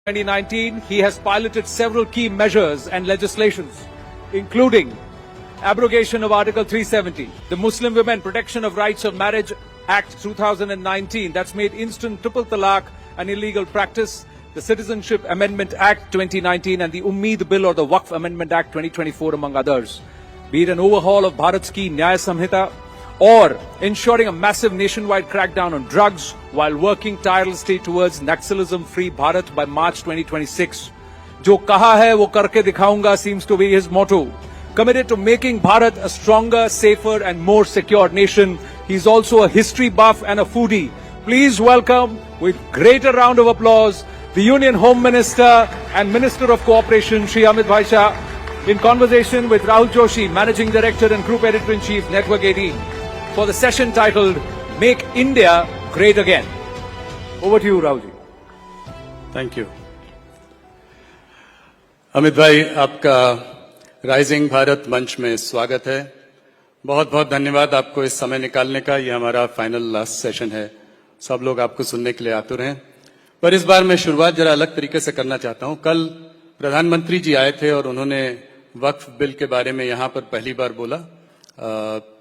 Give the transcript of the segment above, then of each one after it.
2019, he has piloted several key measures and legislations, including abrogation of Article 370, the Muslim Women Protection of Rights of Marriage Act 2019, that's made instant triple talaq an illegal practice, the Citizenship Amendment Act 2019, and the Ummeed Bill or the Waqf Amendment Act 2024, among others. Be it an overhaul of Bharat's key Nyaya Samhita, or ensuring a massive nationwide crackdown on drugs while working tirelessly towards Naxalism-free Bharat by March 2026. Jo kaha hai wo karke dikhaunga seems to be his motto. Committed to making Bharat a stronger, safer and more secure nation. He's also a history buff and a foodie. Please welcome, with greater round of applause, the Union Home Minister and Minister of Cooperation, Shri Amit Bhai Shah, in conversation with Rahul Joshi, Managing Director and Group Editor-in-Chief, Network 18, for the session titled, Make India Great Again. Over to you, Rahulji. Thank you. Amit भाई, आपका rising Bharat मंच में स्वागत है। बहुत बहुत धन्यवाद आपको इस समय निकालने का। ये हमारा फाइनल लास्ट सेशन है। सब लोग आपको सुनने के लिए आतुर हैं। पर इस बार मैं शुरुआत जरा अलग तरीके से करना चाहता हूं। कल प्रधानमंत्री जी आए थे और उन्होंने वक्फ बिल के बारे में यहां पर पहली बार बोला।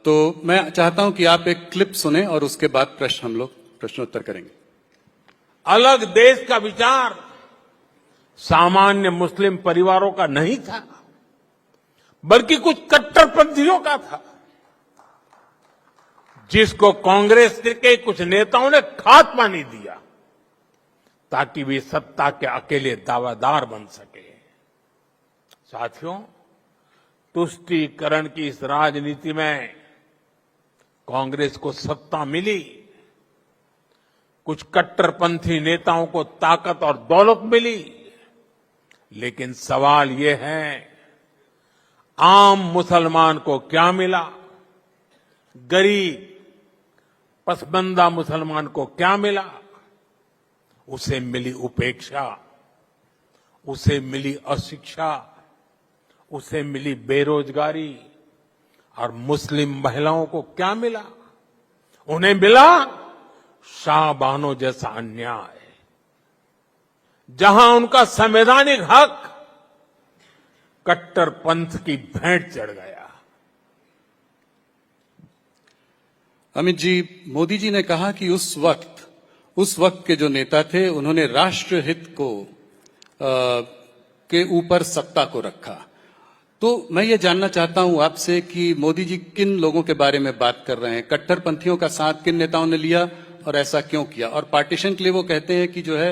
तो मैं चाहता हूं कि आप एक क्लिप सुने और उसके बाद हम लोग प्रश्नोत्तर करेंगे। अलग देश का विचार सामान्य मुस्लिम परिवारों का नहीं था, बल्कि कुछ कट्टरपंथियों का था, जिसको कांग्रेस के कुछ नेताओं ने खाद पानी दिया ताकि वे सत्ता के अकेले दावेदार बन सके। साथियों, तुष्टीकरण की इस राजनीति में कांग्रेस को सत्ता मिली, कुछ कट्टरपंथी नेताओं को ताकत और दौलत मिली, लेकिन सवाल ये है, आम मुसलमान को क्या मिला? गरीब पसबंदा मुसलमान को क्या मिला? उसे मिली उपेक्षा, उसे मिली अशिक्षा, उसे मिली बेरोजगारी। और मुस्लिम महिलाओं को क्या मिला? उन्हें मिला शाहबानो जैसा अन्याय, जहां उनका संवैधानिक हक कट्टरपंथ की भेंट चढ़ गया। अमित जी, मोदी जी ने कहा कि उस वक्त के जो नेता थे उन्होंने राष्ट्रहित को के ऊपर सत्ता को रखा। तो मैं ये जानना चाहता हूं आपसे कि मोदी जी किन लोगों के बारे में बात कर रहे हैं? कट्टरपंथियों का साथ किन नेताओं ने लिया और ऐसा क्यों किया? और पार्टीशन के लिए वो कहते हैं कि जो है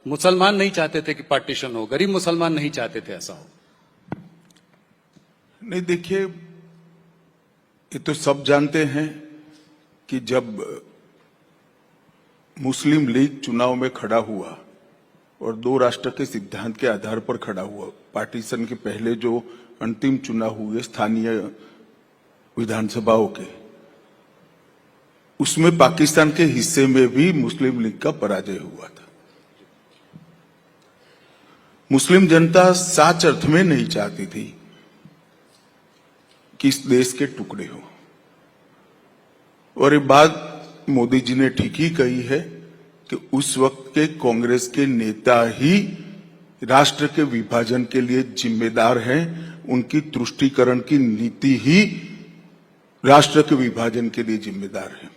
मुसलमान नहीं चाहते थे कि पार्टीशन हो, गरीब मुसलमान नहीं चाहते थे ऐसा हो। नहीं, देखिए, ये तो सब जानते हैं कि जब मुस्लिम लीग चुनाव में खड़ा हुआ और दो राष्ट्र के सिद्धांत के आधार पर खड़ा हुआ, पार्टीशन के पहले जो अंतिम चुनाव हुए स्थानीय विधानसभाओं के, उसमें पाकिस्तान के हिस्से में भी मुस्लिम लीग का पराजय हुआ था। मुस्लिम जनता सच अर्थ में नहीं चाहती थी कि इस देश के टुकड़े हो। और ये बात मोदी जी ने ठीक ही कही है कि उस वक्त के कांग्रेस के नेता ही राष्ट्र के विभाजन के लिए जिम्मेदार हैं। उनकी तुष्टीकरण की नीति ही राष्ट्र के विभाजन के लिए जिम्मेदार है।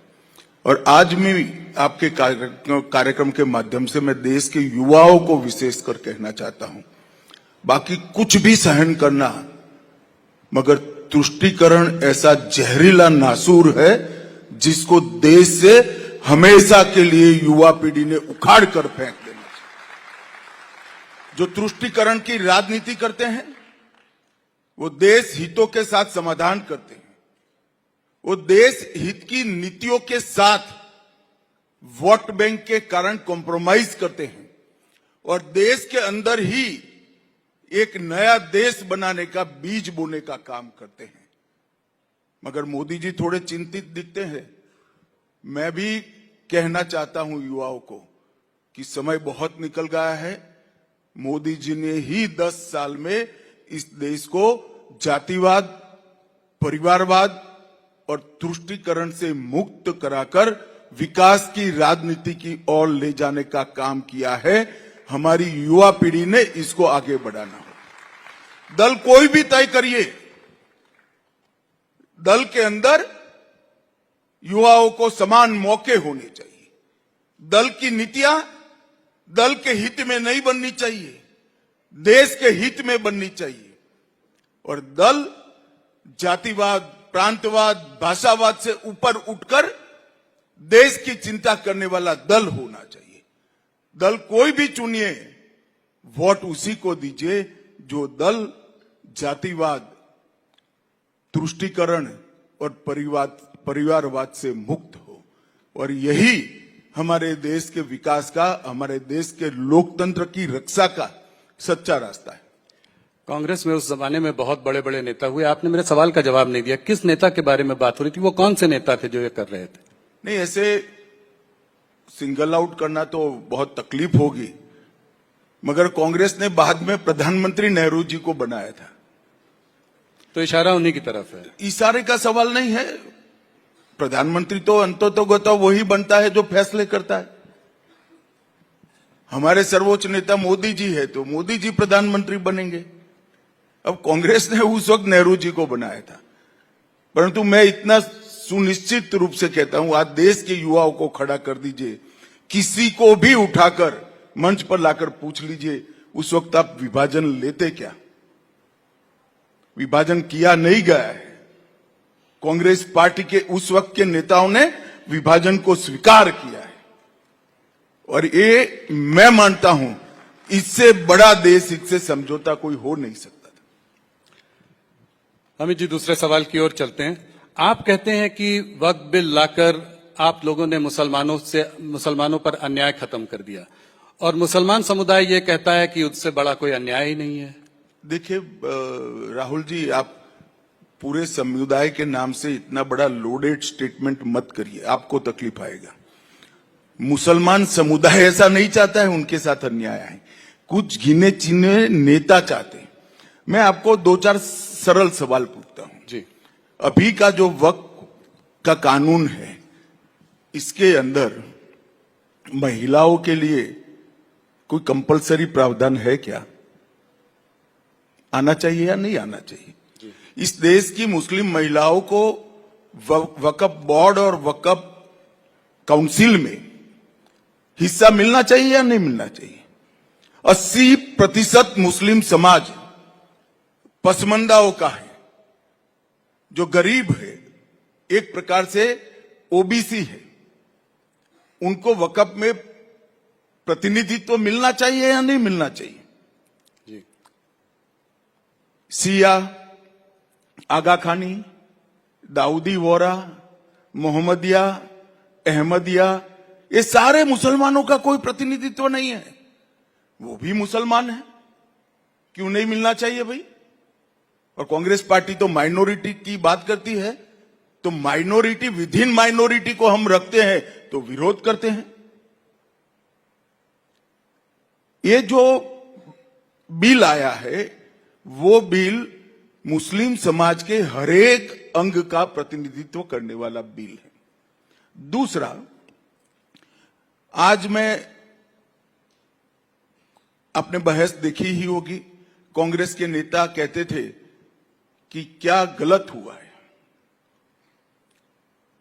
और आज मैं आपके कार्यक्रम के माध्यम से मैं देश के युवाओं को विशेषकर कहना चाहता हूं, बाकी कुछ भी सहन करना, मगर तुष्टीकरण ऐसा जहरीला नासूर है जिसको देश से हमेशा के लिए युवा पीढ़ी ने उखाड़ कर फेंक देना चाहिए। जो तुष्टीकरण की राजनीति करते हैं वो देश हितों के साथ समाधान करते हैं, वो देश हित की नीतियों के साथ वोट बैंक के कारण कॉम्प्रोमाइज करते हैं और देश के अंदर ही एक नया देश बनाने का बीज बोने का काम करते हैं। मगर मोदी जी थोड़े चिंतित दिखते हैं। मैं भी कहना चाहता हूं युवाओं को कि समय बहुत निकल गया है। मोदी जी ने ही 10 साल में इस देश को जातिवाद, परिवारवाद और तुष्टीकरण से मुक्त कराकर विकास की राजनीति की ओर ले जाने का काम किया है। हमारी युवा पीढ़ी ने इसको आगे बढ़ाना हो। दल कोई भी तय करिए, दल के अंदर युवाओं को समान मौके होने चाहिए। दल की नीतियां दल के हित में नहीं बननी चाहिए, देश के हित में बननी चाहिए। और दल जातिवाद, प्रांतवाद, भाषावाद से ऊपर उठकर देश की चिंता करने वाला दल होना चाहिए। दल कोई भी चुनिए, वोट उसी को दीजिए जो दल जातिवाद, तुष्टीकरण और परिवारवाद से मुक्त हो। और यही हमारे देश के विकास का, हमारे देश के लोकतंत्र की रक्षा का सच्चा रास्ता है। कांग्रेस में उस जमाने में बहुत बड़े बड़े नेता हुए, आपने मेरे सवाल का जवाब नहीं दिया। किस नेता के बारे में बात हो रही थी? वो कौन से नेता थे जो ये कर रहे थे? नहीं, ऐसे सिंगल आउट करना तो बहुत तकलीफ होगी, मगर कांग्रेस ने बाद में प्रधानमंत्री नेहरू जी को बनाया था। तो इशारा उन्हीं की तरफ है। इशारे का सवाल नहीं है। प्रधानमंत्री तो अंततोगत वही बनता है जो फैसले करता है। हमारे सर्वोच्च नेता मोदी जी है तो मोदी जी प्रधानमंत्री बनेंगे। अब कांग्रेस ने उस वक्त नेहरू जी को बनाया था। परंतु मैं इतना सुनिश्चित रूप से कहता हूं, आज देश के युवाओं को खड़ा कर दीजिए, किसी को भी उठाकर मंच पर लाकर पूछ लीजिए, उस वक्त आप विभाजन लेते क्या? विभाजन किया नहीं गया है। कांग्रेस पार्टी के उस वक्त के नेताओं ने विभाजन को स्वीकार किया है। और ये मैं मानता हूं, इससे बड़ा देश, इससे समझौता कोई हो नहीं सकता था। अमित जी, दूसरे सवाल की ओर चलते हैं। आप कहते हैं कि वक्फ बिल लाकर आप लोगों ने मुसलमानों पर अन्याय खत्म कर दिया, और मुसलमान समुदाय ये कहता है कि उससे बड़ा कोई अन्याय ही नहीं है। देखिए राहुल जी, आप पूरे समुदाय के नाम से इतना बड़ा लोडेड स्टेटमेंट मत करिए, आपको तकलीफ आएगा। मुसलमान समुदाय ऐसा नहीं चाहता है उनके साथ अन्याय है, कुछ गिने चुने नेता चाहते हैं। मैं आपको दो चार सरल सवाल पूछता हूं जी। अभी का जो वक्फ का कानून है, इसके अंदर महिलाओं के लिए कोई कंपलसरी प्रावधान है क्या? आना चाहिए या नहीं आना चाहिए? इस देश की मुस्लिम महिलाओं को वक्फ बोर्ड और वक्फ काउंसिल में हिस्सा मिलना चाहिए या नहीं मिलना चाहिए? 80% मुस्लिम समाज पसमंदाओं का है, जो गरीब है, एक प्रकार से ओबीसी है। उनको वक्फ में प्रतिनिधित्व मिलना चाहिए या नहीं मिलना चाहिए? जी। सिया, आगा खानी, दाऊदी वोरा, मोहम्मदिया, अहमदिया, ये सारे मुसलमानों का कोई प्रतिनिधित्व नहीं है। वो भी मुसलमान है, क्यों नहीं मिलना चाहिए भाई? और कांग्रेस पार्टी तो माइनॉरिटी की बात करती है, तो माइनॉरिटी विद इन माइनॉरिटी को हम रखते हैं तो विरोध करते हैं। ये जो बिल आया है, वो बिल मुस्लिम समाज के हरेक अंग का प्रतिनिधित्व करने वाला बिल है। दूसरा, आज मैं, आपने बहस देखी ही होगी, कांग्रेस के नेता कहते थे कि क्या गलत हुआ है।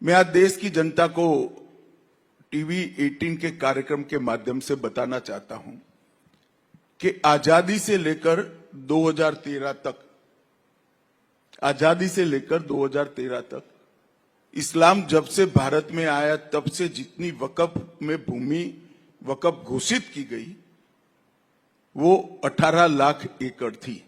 मैं आज देश की जनता को टीवी 18 के कार्यक्रम के माध्यम से बताना चाहता हूं कि आजादी से लेकर 2013 तक, आजादी से लेकर 2013 तक, इस्लाम जब से भारत में आया तब से जितनी वक्फ में भूमि वक्फ घोषित की गई, वो 18 लाख एकड़ थी,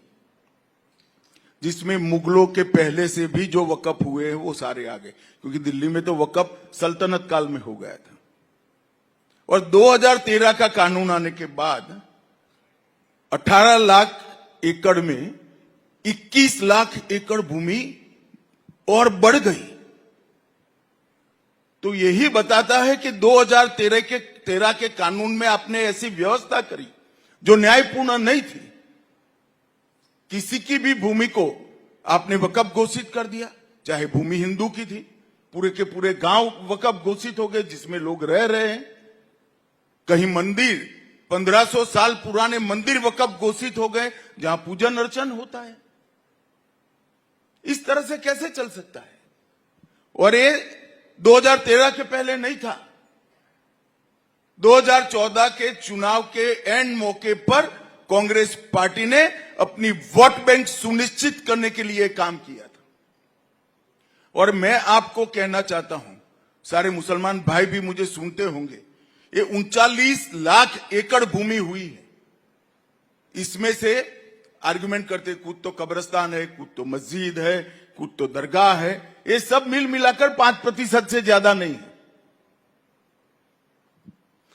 जिसमें मुगलों के पहले से भी जो वक्फ हुए हैं वो सारे आ गए, क्योंकि दिल्ली में तो वक्फ सल्तनत काल में हो गया था। और 2013 का कानून आने के बाद 18 लाख एकड़ में 21 लाख एकड़ भूमि और बढ़ गई। तो यही बताता है कि 2013 के कानून में आपने ऐसी व्यवस्था करी जो न्यायपूर्ण नहीं थी। किसी की भी भूमि को आपने वक्फ घोषित कर दिया, चाहे भूमि हिंदू की थी, पूरे के पूरे गांव वक्फ घोषित हो गए जिसमें लोग रह रहे हैं। कहीं मंदिर 1500 साल पुराने मंदिर वक़्फ घोषित हो गए जहां पूजन अर्चन होता है। इस तरह से कैसे चल सकता है? और ये 2013 के पहले नहीं था। 2014 के चुनाव के एंड मौके पर कांग्रेस पार्टी ने अपनी वोट बैंक सुनिश्चित करने के लिए काम किया था। और मैं आपको कहना चाहता हूं, सारे मुसलमान भाई भी मुझे सुनते होंगे, ये 39 लाख एकड़ भूमि हुई है। इसमें से आर्गुमेंट करते कुछ तो कब्रिस्तान है, कुछ तो मस्जिद है, कुछ तो दरगाह है, ये सब मिल मिलाकर 5% से ज्यादा नहीं है।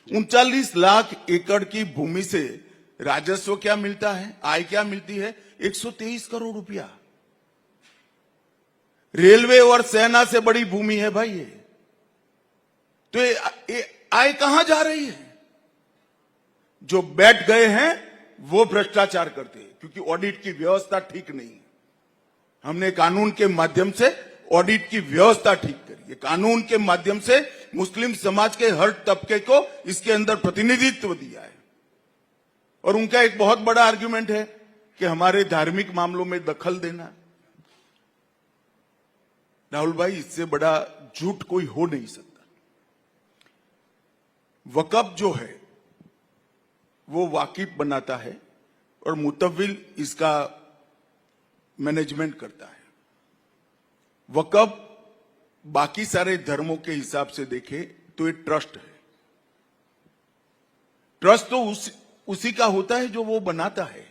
39 लाख एकड़ की भूमि से राजस्व क्या मिलता है, आय क्या मिलती है? 123 करोड़ रुपया। रेलवे और सेना से बड़ी भूमि है भाई ये। तो ये आय कहां जा रही है? जो बैठ गए हैं वो भ्रष्टाचार करते हैं, क्योंकि ऑडिट की व्यवस्था ठीक नहीं है। हमने कानून के माध्यम से ऑडिट की व्यवस्था ठीक करी है। कानून के माध्यम से मुस्लिम समाज के हर तबके को इसके अंदर प्रतिनिधित्व दिया है। और उनका एक बहुत बड़ा आर्गुमेंट है कि हमारे धार्मिक मामलों में दखल देना। राहुल भाई, इससे बड़ा झूठ कोई हो नहीं सकता। वक़्फ जो है वो वाकिफ बनाता है और मुतव्विल इसका मैनेजमेंट करता है। वक़्फ बाकी सारे धर्मों के हिसाब से देखे तो ये ट्रस्ट है। ट्रस्ट तो उसी का होता है जो वो बनाता है।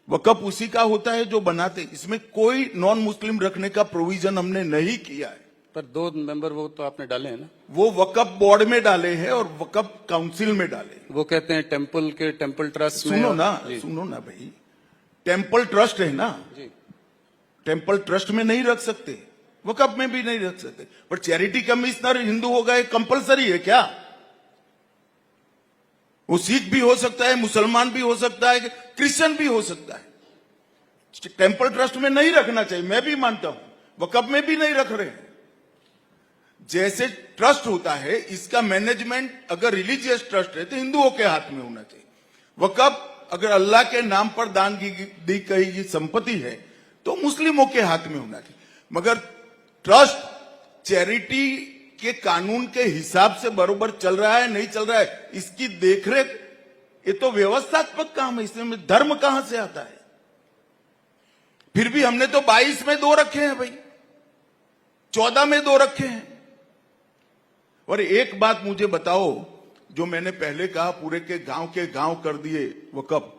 वक़्फ उसी का होता है जो बनाते। इसमें कोई नॉन मुस्लिम रखने का प्रोविजन हमने नहीं किया है। पर 2 मेंबर वो तो आपने डाले हैं ना? वो वक़्फ बोर्ड में डाले हैं और वक़्फ काउंसिल में डाले। वो कहते हैं टेम्पल ट्रस्ट में। सुनो ना भाई, टेम्पल ट्रस्ट है ना जी। टेम्पल ट्रस्ट में नहीं रख सकते, वक़्फ में भी नहीं रख सकते। पर चैरिटी कमिश्नर हिंदू हो गए, कंपलसरी है क्या? वो सिख भी हो सकता है, मुसलमान भी हो सकता है, क्रिश्चियन भी हो सकता है। टेम्पल ट्रस्ट में नहीं रखना चाहिए, मैं भी मानता हूं। वक़्फ में भी नहीं रख रहे हैं। जैसे ट्रस्ट होता है, इसका मैनेजमेंट अगर रिलीजियस ट्रस्ट है तो हिंदुओं के हाथ में होना चाहिए। वक़्फ अगर अल्लाह के नाम पर दान दी गई संपत्ति है तो मुस्लिमों के हाथ में होना चाहिए। मगर ट्रस्ट चैरिटी के कानून के हिसाब से बरोबर चल रहा है नहीं चल रहा है, इसकी देखरेख, ये तो व्यवस्थात्मक काम है। इसमें धर्म कहां से आता है? फिर भी हमने तो 22 में 2 रखे हैं भाई, 14 में 2 रखे हैं। और एक बात मुझे बताओ, जो मैंने पहले कहा पूरे के गांव कर दिए वक़्फ,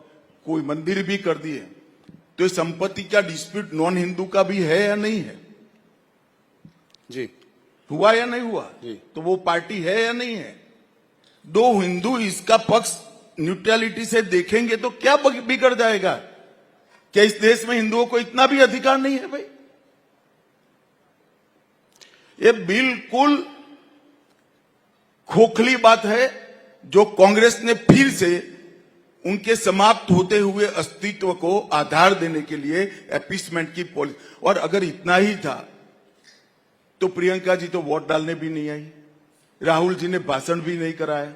कोई मंदिर भी कर दिए, तो इस संपत्ति का डिस्प्यूट नॉन हिंदू का भी है या नहीं है? जी। हुआ या नहीं हुआ? जी। तो वो पार्टी है या नहीं है? 2 हिंदू इसका पक्ष न्यूट्रलिटी से देखेंगे तो क्या बिगड़ जाएगा? क्या इस देश में हिंदुओं को इतना भी अधिकार नहीं है भाई? ये बिल्कुल खोखली बात है जो कांग्रेस ने फिर से उनके समाप्त होते हुए अस्तित्व को आधार देने के लिए अपीसमेंट की पॉलिसी। और अगर इतना ही था तो प्रियंका जी तो वोट डालने भी नहीं आई, राहुल जी ने भाषण भी नहीं कराया।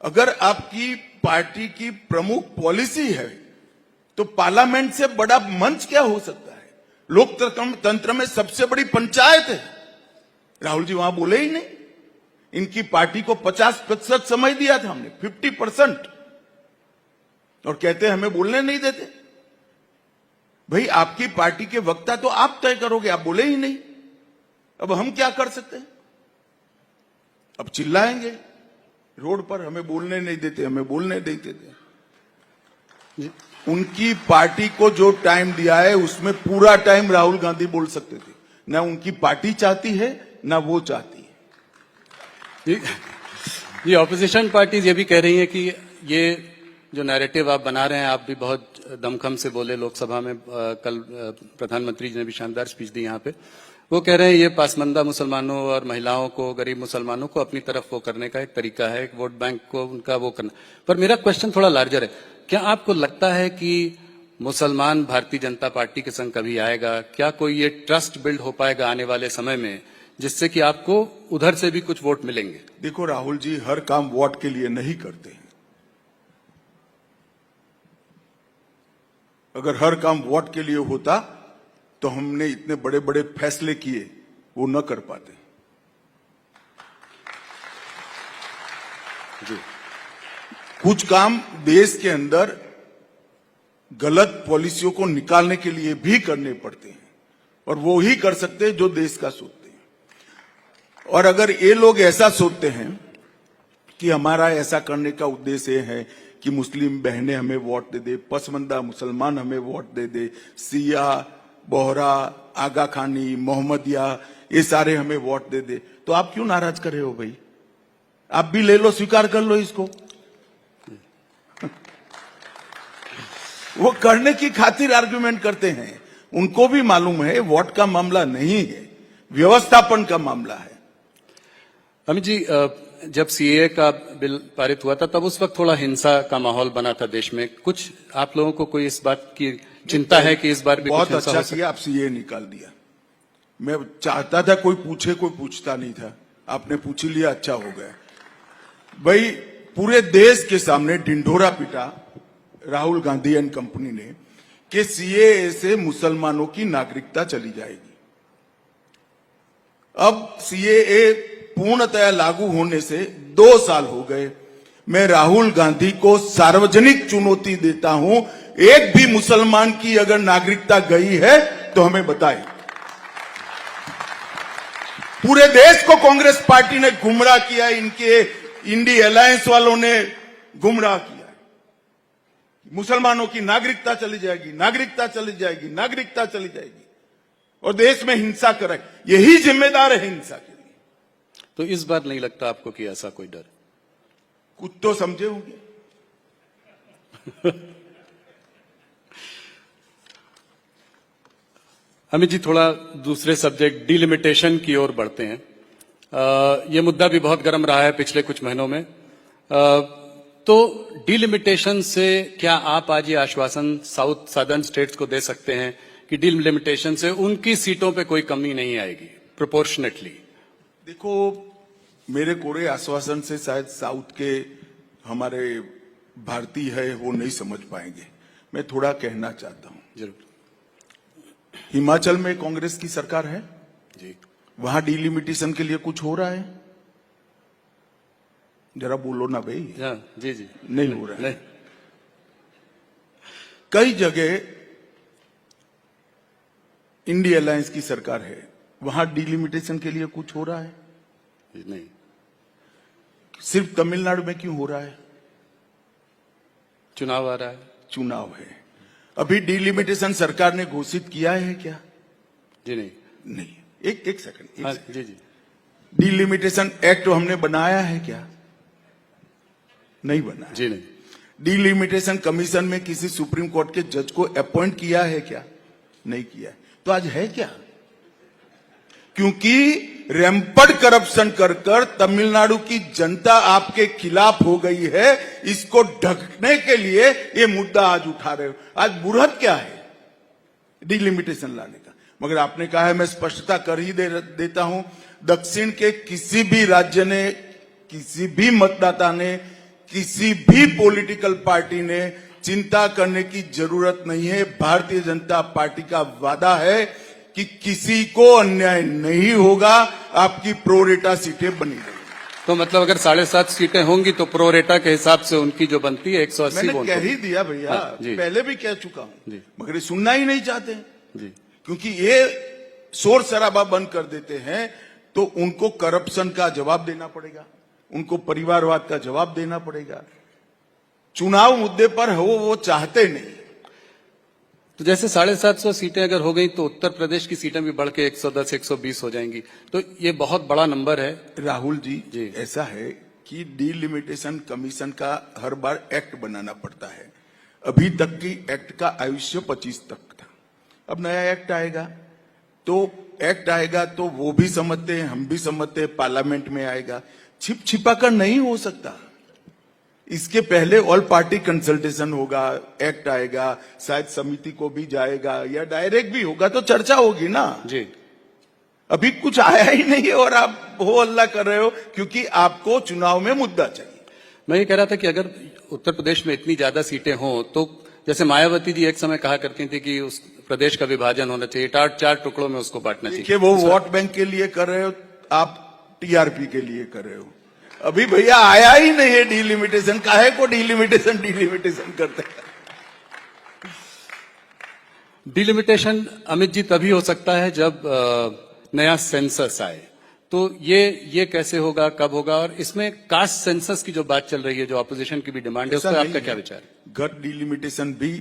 अगर आपकी पार्टी की प्रमुख पॉलिसी है तो पार्लियामेंट से बड़ा मंच क्या हो सकता है? लोकतंत्र में सबसे बड़ी पंचायत है। राहुल जी वहां बोले ही नहीं। इनकी पार्टी को 50% समय दिया था हमने, 50%, और कहते हैं हमें बोलने नहीं देते। भाई आपकी पार्टी के वक्ता तो आप तय करोगे, आप बोले ही नहीं। अब हम क्या कर सकते हैं? अब चिल्लाएंगे रोड पर, हमें बोलने नहीं देते, हमें बोलने देते थे। उनकी पार्टी को जो टाइम दिया है उसमें पूरा टाइम राहुल गांधी बोल सकते थे। ना उनकी पार्टी चाहती है ना वो चाहती है। ये ऑपोजिशन पार्टीज ये भी कह रही हैं कि ये जो नैरेटिव आप बना रहे हैं, आप भी बहुत दमखम से बोले लोकसभा में, कल प्रधानमंत्री जी ने भी शानदार स्पीच दी यहाँ पे। वो कह रहे हैं ये पासमंदा मुसलमानों और महिलाओं को, गरीब मुसलमानों को अपनी तरफ वो करने का एक तरीका है, एक वोट बैंक को उनका वो करना। पर मेरा क्वेश्चन थोड़ा लार्जर है। क्या आपको लगता है कि मुसलमान भारतीय जनता पार्टी के संग कभी आएगा? क्या कोई ये ट्रस्ट बिल्ड हो पाएगा आने वाले समय में जिससे कि आपको उधर से भी कुछ वोट मिलेंगे? देखो राहुल जी, हर काम वोट के लिए नहीं करते हैं। अगर हर काम वोट के लिए होता तो हमने इतने बड़े बड़े फैसले किए, वो न कर पाते। जी। कुछ काम देश के अंदर गलत पॉलिसियों को निकालने के लिए भी करने पड़ते हैं, और वो ही कर सकते हैं जो देश का सोचते हैं। और अगर ये लोग ऐसा सोचते हैं कि हमारा ऐसा करने का उद्देश्य है कि मुस्लिम बहनें हमें वोट दे दे, पसमंदा मुसलमान हमें वोट दे दे, सिया, बोहरा, आगा खानी, मोहम्मदिया, ये सारे हमें वोट दे दे, तो आप क्यों नाराज कर रहे हो भाई? आप भी ले लो, स्वीकार कर लो इसको। वो करने की खातिर आर्गुमेंट करते हैं। उनको भी मालूम है वोट का मामला नहीं है, व्यवस्थापन का मामला है। अमित जी, जब सीएए का बिल पारित हुआ था तब उस वक्त थोड़ा हिंसा का माहौल बना था देश में। कुछ आप लोगों को कोई इस बात की चिंता है कि इस बार भी बहुत कुछ हिंसा अच्छा हो सकती? किया आप सीए निकाल दिया। मैं चाहता था कोई पूछे, कोई पूछता नहीं था। आपने पूछ ही लिया, अच्छा हो गया। भाई पूरे देश के सामने ढिंढोरा पीटा राहुल गांधी एंड कंपनी ने कि सीएए से मुसलमानों की नागरिकता चली जाएगी। अब सीएए पूर्णतया लागू होने से 2 साल हो गए। मैं राहुल गांधी को सार्वजनिक चुनौती देता हूं, एक भी मुसलमान की अगर नागरिकता गई है तो हमें बताएं। पूरे देश को कांग्रेस पार्टी ने गुमराह किया, इनके इंडी अलायंस वालों ने गुमराह किया। मुसलमानों की नागरिकता चली जाएगी, नागरिकता चली जाएगी, नागरिकता चली जाएगी, और देश में हिंसा करे। यही जिम्मेदार है हिंसा के लिए। तो इस बार नहीं लगता आपको कि ऐसा कोई डर? कुछ तो समझे होंगे। अमित जी, थोड़ा दूसरे सब्जेक्ट डिलिमिटेशन की ओर बढ़ते हैं। ये मुद्दा भी बहुत गर्म रहा है पिछले कुछ महीनों में। तो डिलिमिटेशन से क्या आप आज ये आश्वासन साउथ सदर्न स्टेट्स को दे सकते हैं कि डिलिमिटेशन से उनकी सीटों पे कोई कमी नहीं आएगी प्रोपोर्शनेटली? देखो, मेरे कोरे आश्वासन से शायद साउथ के हमारे भारतीय है वो नहीं समझ पाएंगे। मैं थोड़ा कहना चाहता हूं। जरूर। हिमाचल में कांग्रेस की सरकार है जी। वहां डिलिमिटेशन के लिए कुछ हो रहा है? जरा बोलो ना भाई। जी जी। नहीं हो रहा है। नहीं। कई जगह इंडी अलायंस की सरकार है, वहां डिलिमिटेशन के लिए कुछ हो रहा है? नहीं। सिर्फ तमिलनाडु में क्यों हो रहा है? चुनाव आ रहा है। चुनाव है। अभी डिलिमिटेशन सरकार ने घोषित किया है क्या? जी नहीं। नहीं। एक सेकंड। हाँ, जी जी। डिलिमिटेशन एक्ट हमने बनाया है क्या? नहीं बनाया। जी नहीं। डिलिमिटेशन कमीशन में किसी सुप्रीम कोर्ट के जज को अपॉइंट किया है क्या? नहीं किया है। तो आज है क्या? क्योंकि रैंपड करप्शन कर कर तमिलनाडु की जनता आपके खिलाफ हो गई है। इसको ढकने के लिए ये मुद्दा आज उठा रहे हो। आज बुरहत क्या है डिलिमिटेशन लाने का? मगर आपने कहा है, मैं स्पष्टता कर ही देता हूं। दक्षिण के किसी भी राज्य ने, किसी भी मतदाता ने, किसी भी पॉलिटिकल पार्टी ने चिंता करने की जरूरत नहीं है। भारतीय जनता पार्टी का वादा है कि किसी को अन्याय नहीं होगा। आपकी प्रोरेटा सीटें बनी रहेंगी। तो मतलब अगर 7.5 सीटें होंगी तो प्रोरेटा के हिसाब से उनकी जो बनती है 180 मैंने वोट कह ही दिया भैया। हाँ, जी। पहले भी कह चुका हूं, जी। मगर ये सुनना ही नहीं चाहते। जी। क्योंकि ये शोर शराबा बंद कर देते हैं तो उनको करप्शन का जवाब देना पड़ेगा, उनको परिवारवाद का जवाब देना पड़ेगा। चुनाव मुद्दे पर हो वो चाहते नहीं। तो जैसे 750 सीटें अगर हो गई तो उत्तर प्रदेश की सीटें भी बढ़ के 110 120 हो जाएंगी, तो ये बहुत बड़ा नंबर है। राहुल जी, जी। ऐसा है कि डिलिमिटेशन कमीशन का हर बार एक्ट बनाना पड़ता है। अभी तक की एक्ट का आयुष्य 25 तक था। अब नया एक्ट आएगा तो वो भी समझते हैं, हम भी समझते हैं, पार्लियामेंट में आएगा। छिप छिपा कर नहीं हो सकता। इसके पहले ऑल पार्टी कंसल्टेशन होगा, एक्ट आएगा, शायद समिति को भी जाएगा या डायरेक्ट भी होगा, तो चर्चा होगी ना। जी। अभी कुछ आया ही नहीं है और आप हो हल्ला कर रहे हो क्योंकि आपको चुनाव में मुद्दा चाहिए। मैं ये कह रहा था कि अगर उत्तर प्रदेश में इतनी ज्यादा सीटें हों तो जैसे मायावती जी एक समय कहा करती थी कि उस प्रदेश का विभाजन होना चाहिए, चार टुकड़ों में उसको बांटना चाहिए। देखिए वो वोट बैंक के लिए कर रहे हो, आप टीआरपी के लिए कर रहे हो। अभी भैया आया ही नहीं है डिलिमिटेशन, काहे को डिलिमिटेशन करते हैं। डिलिमिटेशन अमित जी तभी हो सकता है जब नया सेंसस आए, तो ये कैसे होगा, कब होगा? और इसमें कास्ट सेंसस की जो बात चल रही है, जो ऑपोजिशन की भी डिमांड है, उस पर आपका क्या विचार है? गट डिलिमिटेशन भी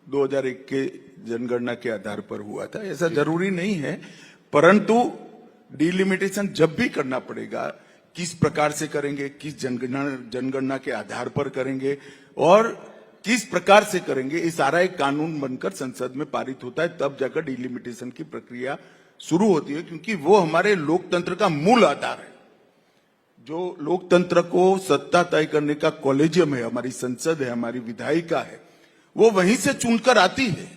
2001 के जनगणना के आधार पर हुआ था, ऐसा जरूरी नहीं है, परंतु डिलिमिटेशन जब भी करना पड़ेगा किस प्रकार से करेंगे, किस जनगणना के आधार पर करेंगे और किस प्रकार से करेंगे, ये सारा एक कानून बनकर संसद में पारित होता है, तब जाकर डिलिमिटेशन की प्रक्रिया शुरू होती है, क्योंकि वो हमारे लोकतंत्र का मूल आधार है। जो लोकतंत्र को सत्ता तय करने का कॉलेजियम है, हमारी संसद है, हमारी विधायिका है, वो वहीं से चुनकर आती है।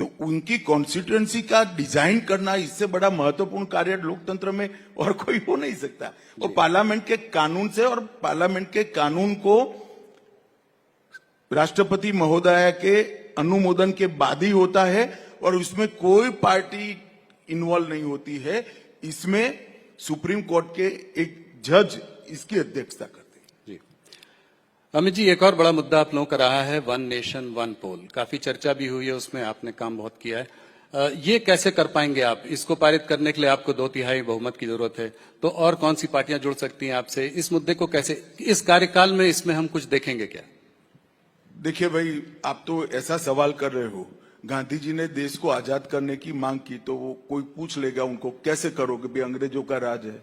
तो उनकी कॉन्स्टिट्यूएंसी का डिजाइन करना, इससे बड़ा महत्वपूर्ण कार्य लोकतंत्र में और कोई हो नहीं सकता। वो पार्लियामेंट के कानून से, और पार्लियामेंट के कानून को राष्ट्रपति महोदय के अनुमोदन के बाद ही होता है और उसमें कोई पार्टी इन्वॉल्व नहीं होती है। इसमें सुप्रीम कोर्ट के एक जज इसकी अध्यक्षता करते हैं। जी अमित जी, एक और बड़ा मुद्दा आप लोगों का रहा है वन नेशन वन पोल, काफी चर्चा भी हुई है, उसमें आपने काम बहुत किया है। ये कैसे कर पाएंगे आप? इसको पारित करने के लिए आपको 2/3 बहुमत की जरूरत है, तो और कौन सी पार्टियां जुड़ सकती हैं आपसे? इस मुद्दे को कैसे, इस कार्यकाल में इसमें हम कुछ देखेंगे क्या? देखिए भाई, आप तो ऐसा सवाल कर रहे हो, गांधी जी ने देश को आजाद करने की मांग की तो वो कोई पूछ लेगा उनको, कैसे करोगे भाई, अंग्रेजों का राज है।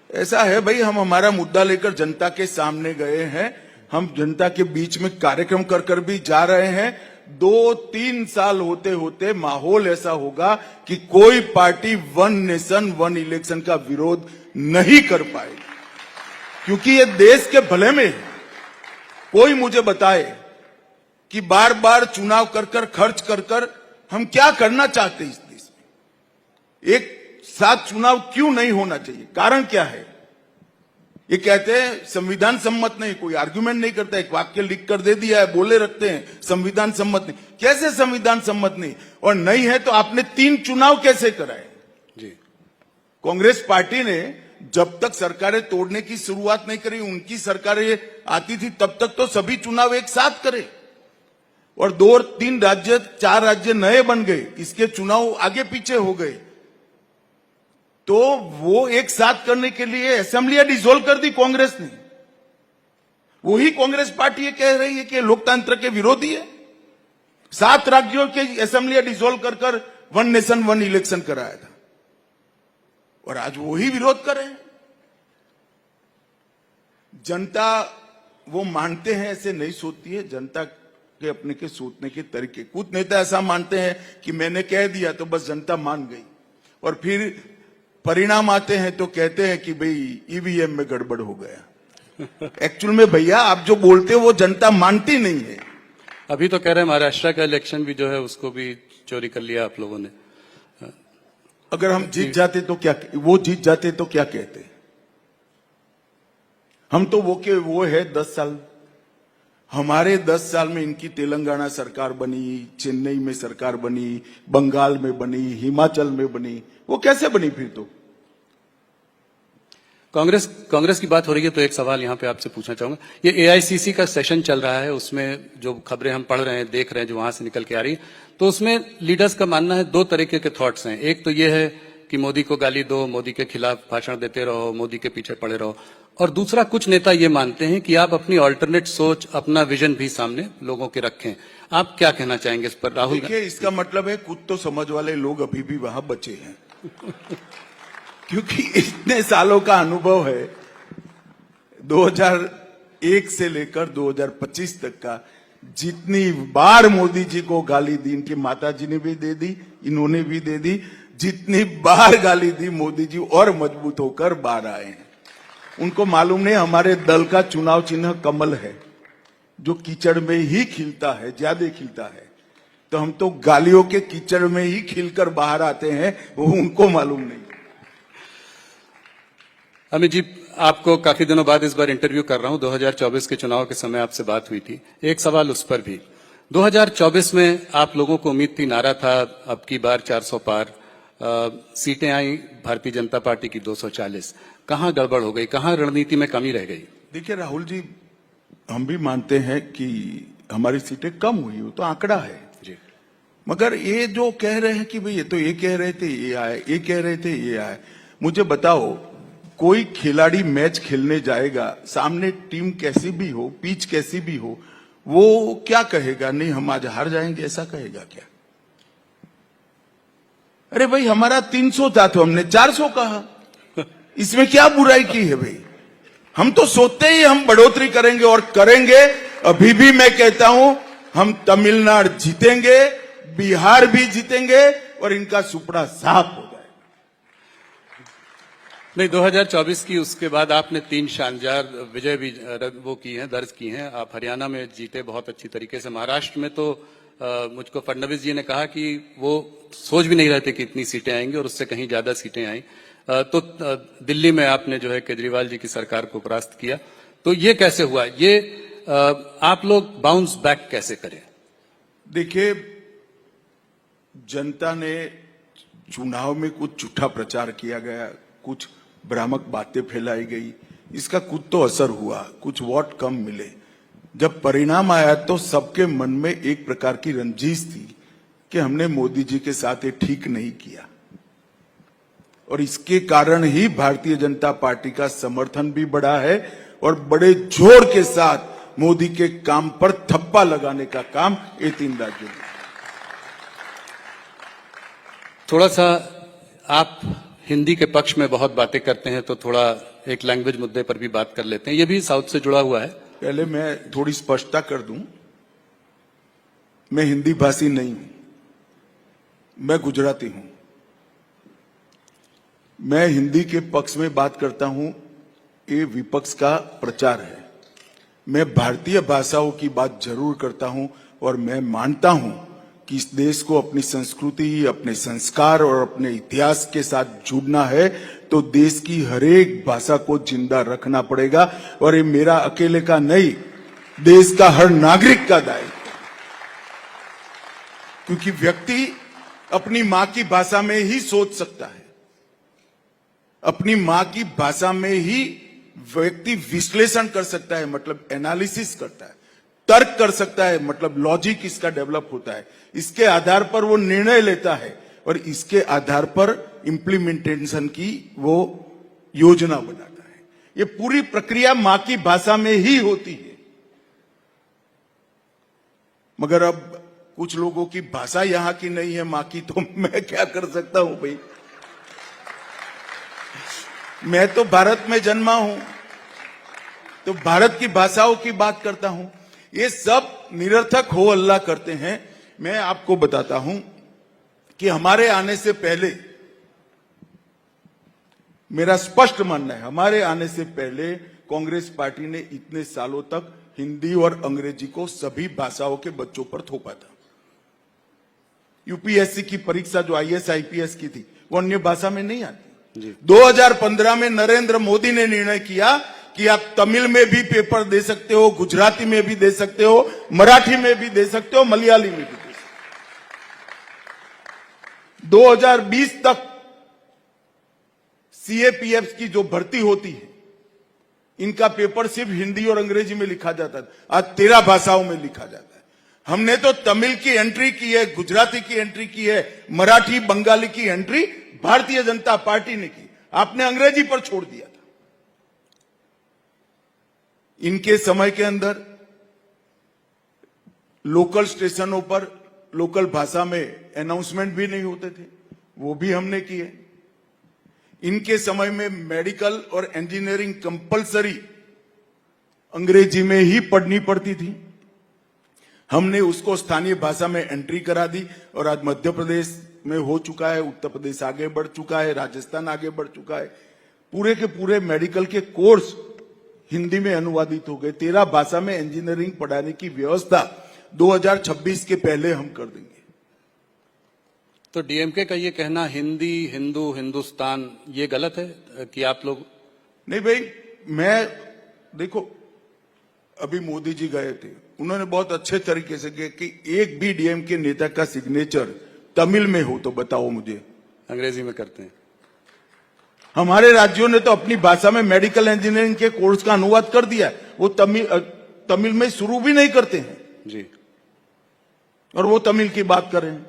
ऐसा है भाई, हम हमारा मुद्दा लेकर जनता के सामने गए हैं, हम जनता के बीच में कार्यक्रम कर कर भी जा रहे हैं। 2-3 साल होते होते माहौल ऐसा होगा कि कोई party one nation one election का विरोध नहीं कर पाएगी, क्योंकि ये देश के भले में है। कोई मुझे बताए कि बार बार चुनाव कर कर, खर्च कर कर हम क्या करना चाहते हैं इस देश में? एक साथ चुनाव क्यों नहीं होना चाहिए? कारण क्या है? ये कहते हैं संविधान सम्मत नहीं, कोई आर्गुमेंट नहीं करता, एक वाक्य लिख कर दे दिया है, बोले रखते हैं संविधान सम्मत नहीं। कैसे संविधान सम्मत नहीं? और नहीं है तो आपने 3 चुनाव कैसे कराए? जी, कांग्रेस पार्टी ने जब तक सरकारें तोड़ने की शुरुआत नहीं करी, उनकी सरकारें आती थी, तब तक तो सभी चुनाव एक साथ करे, और 2-3 राज्य 4 राज्य नए बन गए, इसके चुनाव आगे पीछे हो गए। तो वो एक साथ करने के लिए असेंबलियां डिसॉल्व कर दी कांग्रेस ने। वही कांग्रेस पार्टी ये कह रही है कि लोकतंत्र के विरोधी है। 7 राज्यों के असेंबलियां डिसॉल्व कर कर वन नेशन वन इलेक्शन कराया था, और आज वही विरोध कर रहे हैं। जनता वो मानते हैं, ऐसे नहीं सोचती है। जनता के अपने के सोचने के तरीके, कुछ नेता ऐसा मानते हैं कि मैंने कह दिया तो बस जनता मान गई, और फिर परिणाम आते हैं तो कहते हैं कि भाई ईवीएम में गड़बड़ हो गया। एक्चुअल में भैया आप जो बोलते हो वो जनता मानती नहीं है। अभी तो कह रहे हैं महाराष्ट्र का इलेक्शन भी जो है उसको भी चोरी कर लिया आप लोगों ने। अगर हम जीत जाते तो क्या, वो जीत जाते तो क्या कहते? हम तो वो है 10 साल, हमारे 10 साल में इनकी तेलंगाना सरकार बनी, चेन्नई में सरकार बनी, बंगाल में बनी, हिमाचल में बनी, वो कैसे बनी फिर? तो कांग्रेस की बात हो रही है तो एक सवाल यहां पे आपसे पूछना चाहूंगा। ये एआईसीसी का सेशन चल रहा है, उसमें जो खबरें हम पढ़ रहे हैं, देख रहे हैं, जो वहां से निकल के आ रही है, तो उसमें लीडर्स का मानना है 2 तरीके के थॉट्स हैं। एक तो ये है कि मोदी को गाली दो, मोदी के खिलाफ भाषण देते रहो, मोदी के पीछे पड़े रहो, और दूसरा कुछ नेता ये मानते हैं कि आप अपनी ऑल्टरनेट सोच, अपना विजन भी सामने लोगों के रखें। आप क्या कहना चाहेंगे इस पर राहुल? देखिए, इसका मतलब है कुछ तो समझ वाले लोग अभी भी वहां बचे हैं क्योंकि इतने सालों का अनुभव है, 2001 से लेकर 2025 तक का, जितनी बार मोदी जी को गाली दी, इनकी माता जी ने भी दे दी, इन्होंने भी दे दी, जितनी बार गाली दी मोदी जी और मजबूत होकर बाहर आए हैं। उनको मालूम नहीं हमारे दल का चुनाव चिन्ह कमल है, जो कीचड़ में ही खिलता है, ज्यादा खिलता है। तो हम तो गालियों के कीचड़ में ही खिलकर बाहर आते हैं, वो उनको मालूम नहीं। अमित जी, आपको काफी दिनों बाद इस बार इंटरव्यू कर रहा हूं। 2024 के चुनाव के समय आपसे बात हुई थी, एक सवाल उस पर भी। 2024 में आप लोगों को उम्मीद थी, नारा था अब की बार 400 पार, सीटें आई भारतीय जनता पार्टी की 240। कहां गड़बड़ हो गई, कहां रणनीति में कमी रह गई? देखिए राहुल जी, हम भी मानते हैं कि हमारी सीटें कम हुई, वो तो आंकड़ा है जी। मगर ये जो कह रहे हैं कि भाई ये तो ये कह रहे थे ये आए, ये कह रहे थे ये आए, मुझे बताओ कोई खिलाड़ी मैच खेलने जाएगा, सामने टीम कैसी भी हो, पिच कैसी भी हो, वो क्या कहेगा? नहीं हम आज हार जाएंगे, ऐसा कहेगा क्या? अरे भाई हमारा 300 था तो हमने 400 कहा, इसमें क्या बुराई की है भाई? हम तो सोचते ही हम बढ़ोतरी करेंगे और करेंगे। अभी भी मैं कहता हूं हम तमिलनाडु जीतेंगे, बिहार भी जीतेंगे और इनका सुपड़ा साफ हो जाएगा। नहीं, 2024 की उसके बाद आपने 3 शानदार विजय भी वो की हैं, दर्ज की हैं। आप हरियाणा में जीते बहुत अच्छी तरीके से। महाराष्ट्र में तो मुझको फडणवीस जी ने कहा कि वो सोच भी नहीं रहे थे कि इतनी सीटें आएंगी और उससे कहीं ज्यादा सीटें आई। तो दिल्ली में आपने जो है केजरीवाल जी की सरकार को परास्त किया। तो ये कैसे हुआ? ये आप लोग बाउंस बैक कैसे करें? देखिए, जनता ने चुनाव में कुछ झूठा प्रचार किया गया, कुछ भ्रामक बातें फैलाई गई, इसका कुछ तो असर हुआ, कुछ वोट कम मिले। जब परिणाम आया तो सबके मन में एक प्रकार की रंजिश थी कि हमने मोदी जी के साथ ये ठीक नहीं किया, और इसके कारण ही भारतीय जनता पार्टी का समर्थन भी बढ़ा है और बड़े जोर के साथ मोदी के काम पर थप्पा लगाने का काम ये 3 राज्यों में। थोड़ा सा आप हिंदी के पक्ष में बहुत बातें करते हैं, तो थोड़ा एक लैंग्वेज मुद्दे पर भी बात कर लेते हैं। ये भी साउथ से जुड़ा हुआ है। पहले मैं थोड़ी स्पष्टता कर दूं, मैं हिंदी भाषी नहीं हूं, मैं गुजराती हूं। मैं हिंदी के पक्ष में बात करता हूं, ये विपक्ष का प्रचार है। मैं भारतीय भाषाओं की बात जरूर करता हूं और मैं मानता हूं कि इस देश को अपनी संस्कृति, अपने संस्कार और अपने इतिहास के साथ जुड़ना है तो देश की हर एक भाषा को जिंदा रखना पड़ेगा, और ये मेरा अकेले का नहीं, देश का हर नागरिक का दायित्व है। क्योंकि व्यक्ति अपनी मां की भाषा में ही सोच सकता है, अपनी मां की भाषा में ही व्यक्ति विश्लेषण कर सकता है, मतलब एनालिसिस करता है, तर्क कर सकता है, मतलब लॉजिक इसका डेवलप होता है। इसके आधार पर वो निर्णय लेता है और इसके आधार पर इंप्लीमेंटेशन की वो योजना बनाता है। ये पूरी प्रक्रिया मां की भाषा में ही होती है। मगर अब कुछ लोगों की भाषा यहां की नहीं है मां की, तो मैं क्या कर सकता हूं भाई? मैं तो भारत में जन्मा हूं, तो भारत की भाषाओं की बात करता हूं। ये सब निरर्थक हो अल्लाह करते हैं। मैं आपको बताता हूं कि हमारे आने से पहले, मेरा स्पष्ट मानना है, हमारे आने से पहले कांग्रेस पार्टी ने इतने सालों तक हिंदी और अंग्रेजी को सभी भाषाओं के बच्चों पर थोपा था। यूपीएससी की परीक्षा जो आईएएस आईपीएस की थी, वो अन्य भाषा में नहीं आती। 2015 में नरेंद्र मोदी ने निर्णय किया कि आप तमिल में भी पेपर दे सकते हो, गुजराती में भी दे सकते हो, मराठी में भी दे सकते हो, मलयाली में भी दे सकते हो। 2020 तक सीएपीएफ की जो भर्ती होती है, इनका पेपर सिर्फ हिंदी और अंग्रेजी में लिखा जाता था, आज 13 भाषाओं में लिखा जाता है। हमने तो तमिल की एंट्री की है, गुजराती की एंट्री की है, मराठी बंगाली की एंट्री भारतीय जनता पार्टी ने की, आपने अंग्रेजी पर छोड़ दिया था। इनके समय के अंदर लोकल स्टेशनों पर लोकल भाषा में अनाउंसमेंट भी नहीं होते थे, वो भी हमने किए। इनके समय में मेडिकल और इंजीनियरिंग कंपलसरी अंग्रेजी में ही पढ़नी पड़ती थी, हमने उसको स्थानीय भाषा में एंट्री करा दी और आज मध्य प्रदेश में हो चुका है, उत्तर प्रदेश आगे बढ़ चुका है, राजस्थान आगे बढ़ चुका है। पूरे के पूरे मेडिकल के कोर्स हिंदी में अनुवादित हो गए। 13 भाषा में इंजीनियरिंग पढ़ाने की व्यवस्था 2026 के पहले हम कर देंगे। तो डीएमके का ये कहना हिंदी, हिंदू, हिंदुस्तान, ये गलत है कि आप लोग? नहीं भाई, मैं देखो, अभी मोदी जी गए थे, उन्होंने बहुत अच्छे तरीके से किया कि एक भी डीएमके नेता का सिग्नेचर तमिल में हो तो बताओ मुझे। अंग्रेजी में करते हैं। हमारे राज्यों ने तो अपनी भाषा में मेडिकल इंजीनियरिंग के कोर्स का अनुवाद कर दिया है, वो तमिल में शुरू भी नहीं करते हैं जी। और वो तमिल की बात कर रहे हैं।